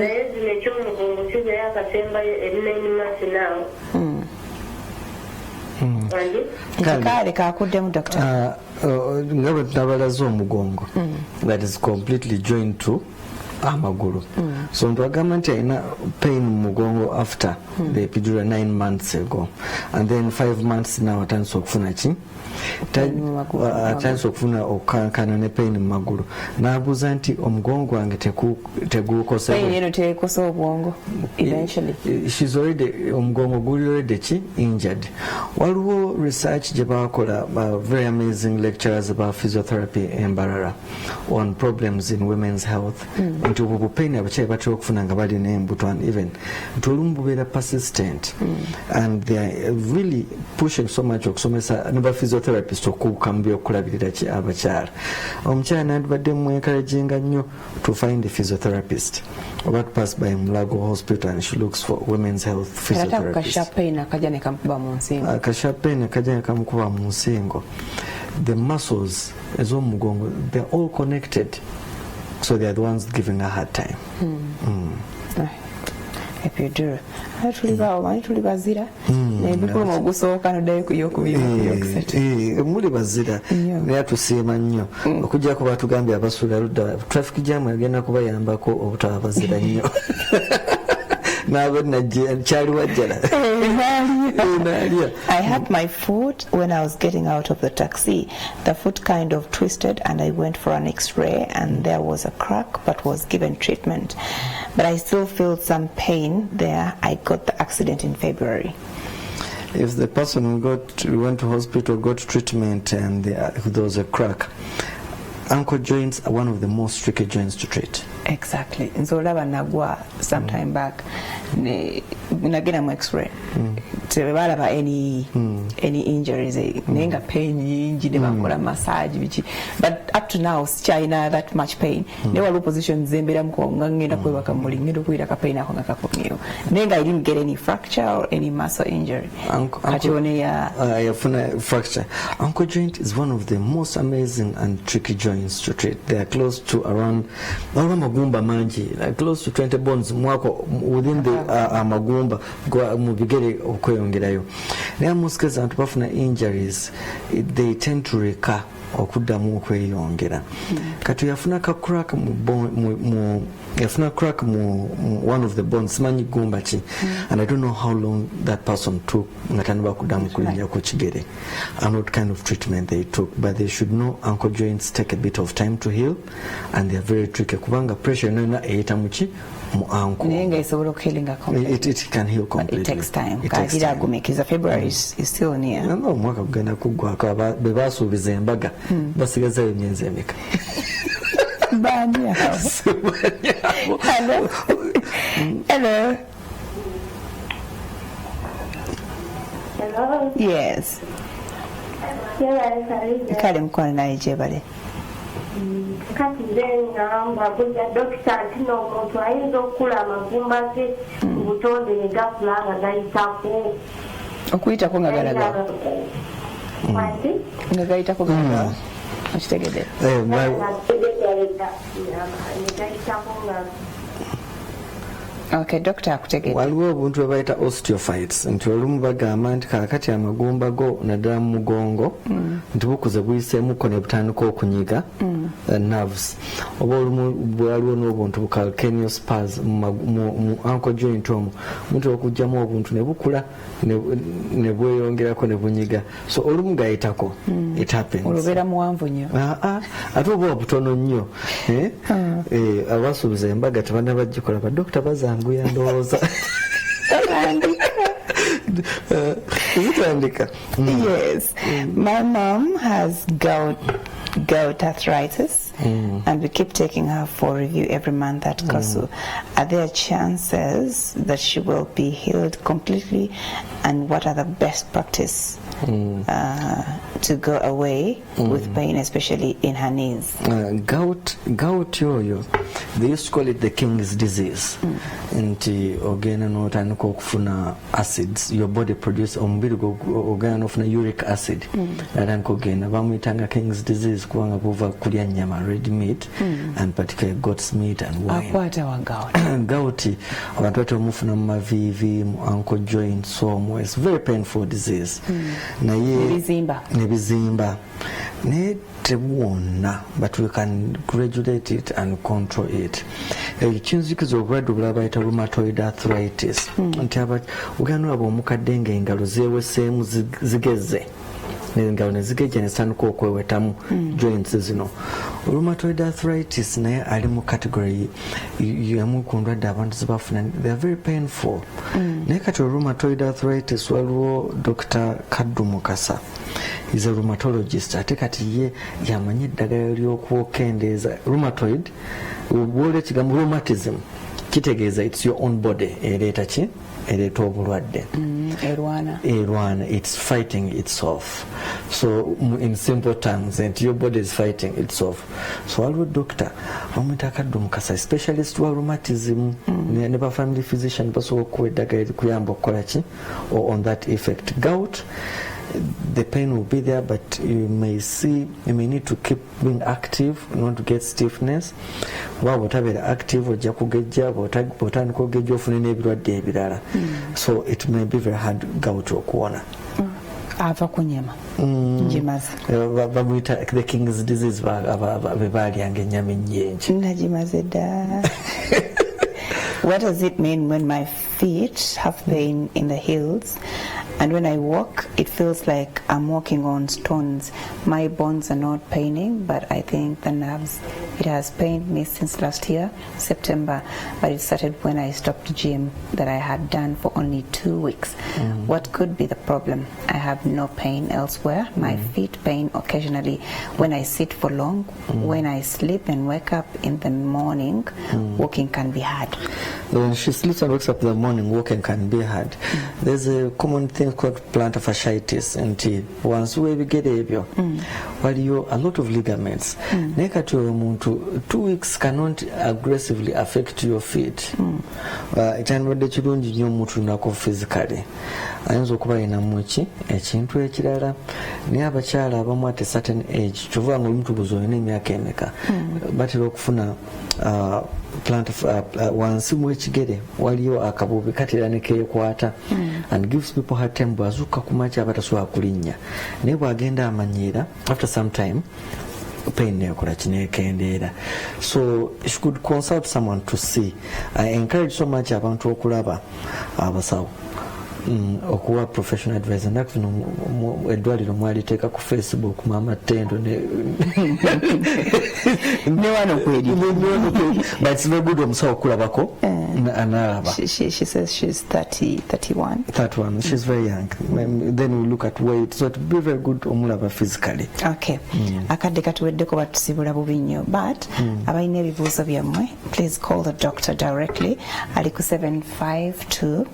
Kale kakuddemu doctor. Nga bwe tunabalaza omugongo that is completely joined to amagulu. So ntu agamba nti alina pain mu mugongo after the epidural 9 months ago, and then 5 months now atandise okufuna ki atandise okufuna okukankana ne pain mu magulu. N'abuuza nti omugongo gwange teguukosa obwongo. Eventually she's already omugongo guli already ki injured. Waliwo research gye bakola very amazing lecturers about physiotherapy in Mbarara on problems in women's health. Nti obwo bupain abakyali batera okufuna nga balina embuto, and even nti olumu bubeera persistent, and they are really pushing so much okusomesa ne ba physiotherapist okubuuka mu byokulabirira ki abakyala. Omukyala nandibadde mu encouraginga nnyo to find a physiotherapist oba to pass by Mulago Hospital and she looks for women's health physiotherapist. Akashapain akajja ne kamukuba mu nsingo. The muscles ez'omugongo, they're all connected. So they are the ones giving a hard time. Epidural. Tuli bazira. Nebikulu ogusooka noddayo kuyokubiri. Muli bazira. Naye tusiima nnyo. Okujjako batugambye abasuula ludda traffic jam agenda kubayambako obutaba bazira nnyo. I had my foot when I was getting out of the taxi. The foot kind of twisted and I went for an x-ray and there was a crack but was given treatment. But I still feel some pain there. I got the accident in February. If the person went to hospital, got treatment and there was a crack, ankle joints are one of the most tricky joints to treat. Exactly. Nzolaba nagwa sometime back nagenda mu x-ray. Tebalaba any injuries, nenga pain nyingi ne bakola massage biki. But up to now sikyalina that much pain. Ne waliwo position zembera muko nga ngenda kwebaka muli ngenda kwira ka pain ako nga kakomyewo. Nenga I didn't get any fracture or any muscle injury. Kati one yafuna fracture. Ankle joint is one of the most amazing and tricky joints to treat. They are close to around magumba manji, like close to 20 bones within the magumba mu bigere okweyongerayo. Naye most cases abantu bafuna injuries, they tend to recur okuddamu okweyongera. Kati yafuna ka crack crack mu one of the bones manyi gumba ki, and I don't know how long that person took ngatanaba kuddamu kulinnya ku kigere and what kind of treatment they took, but they should know ankle joints take a bit of time to heal and they are very tricky kubanga pressure nena eyita mu ki mu ankle. It can heal completely. It takes time. February is still near. No, mwaka kugenda kuggwako bebasuubiza embaga basigazayo emyezi emeka. Hello. Hello. Hello. Yes. Kale mukwana naye gyebale. Kati ngamba buja dokita ntino omuntu ayinza okukula amagumba ge obutonde ne gakula nga gayitako. Okuyitako nga galaga. Nga gayitako galaga. Okitegedde. Okay, doctor akutegedde. Waliwo obuntu bwe bayita osteophytes nti olumu bagamba nti kaakati amagumba go naddala mu mugongo nti bukuze buyiseemuko ne butandika okunyiga nerves. Oba olumu bwaliwo n'obuntu bu calcaneal spurs mu ankle joint omwo omuntu okugyamu obuntu ne bukula ne bweyongerako ne bunyiga. So olumu gayitako. It happens. Olubeera muwanvu nnyo. Ate oba obutono nnyo. Abasuubiza embaga tebannabagikola ba dokita bazanguya ndowooza. Yes. My mom has gout arthritis and we keep taking her for review every month at Kasu. Are there chances that she will be healed completely, and what are the best practice to go away with pain, especially in her knees. Gout yoyo, they used to call it the king's disease. Nti ogenda n'otandika okufuna acids, your body produce omubiri ogenda n'ofuna uric acid. Natandika ogenda bamuyitanga king's disease kubanga buva kulya nyama, red meat, and particularly goat's meat and wine. Akwata wa gout. Gout abantu batomufuna mu mavivi, mu ankle joint, somewhere. It's very painful disease. Nebizimba. Ne tebuwona, but we can graduate it and control it. Ekinzikiza obulwadde obulala bayita rheumatoid arthritis. Nti ugenda olaba omukadde ng'engalo zeeweseemu zigeze. N'engalo ne zigejja ne zitandika okwewetamu joints zino. Rheumatoid arthritis naye ali mu category y'emu ku ndwadde abantu ze bafuna. They are very painful. Naye kati rheumatoid arthritis waliwo Dr. Kaddu Mukasa. He's a rheumatologist. Ate kati ye yamanyi eddagala ly'okwokendeeza rheumatoid. Wole kigambo rheumatism kitegeeza it's your own body ereeta ki? Ereeta obulwadde. Erwana. It's fighting itself. So in simple terms, and your body is fighting itself. So waliwo doctor bamwita Kaddu Mukasa, specialist wa rheumatism, ne ba family physician basobola okuwa eddagala erikuyamba okukola ki or on that effect. Gout, the pain will be there, but you may need to keep being active, not to get stiffness. Whatever active or jakugejja botandika ogejja ofune n'ebirwadde ebirala. So it may be very hard gout okuwona. Ava kunyama. Njimaze. Bamwita the king's disease bebalyanga ennyama ennyenje. Nagimaze dda. What does it mean when my feet have pain in the heels? And when I walk, it feels like I'm walking on stones. My bones are not paining, but I think the nerves. It has pained me since last year, September, but it started when I stopped the gym that I had done for only 2 weeks. What could be the problem? I have no pain elsewhere. My feet pain occasionally when I sit for long. When I sleep and wake up in the morning, walking can be hard. When she sleeps and wakes up in the morning, walking can be hard. There's a common thing called plantar fasciitis, and once we get while you a lot of ligaments, 2 weeks cannot aggressively affect your feet. Ekyanobadde kirungi nnyo omuntu nako physically ayinza okuba ayinamu ekintu ekirala, naye abakyala abamu at a certain age kyova nga omutubuzi olina emyaka emeka batera okufuna wansi mu ekigere waliyo akabubi katera ne keekwata and gives people hard time. Bwazuuka ku makya abatasobola kulinnya, naye bwagenda amanyiira after some time pain nekola kinekendeera. So you should consult someone to see. I encourage so much abantu okulaba abasawo okuwa professional advice. Nakino eddwaliro mwaliteeka ku Facebook mama tendo ne wano kweri, but it's very good omusawo okulabako analaba. She says she's 31. She's very young. Then we look at weight, so it be very good omulaba physically. Okay. Akadde katuweddeko batusibula bubi nnyo, but abalina ebibuuzo byammwe, please call the doctor directly. Ali ku 752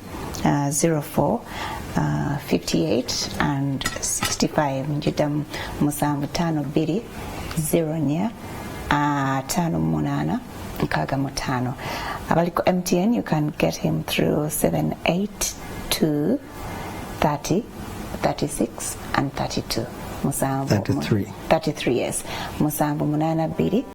04 58 and 65. Njuda 752 04 58 65. Abaliko MTN, you can get him through 782 30 36 and 32. 33. 33, yes. 782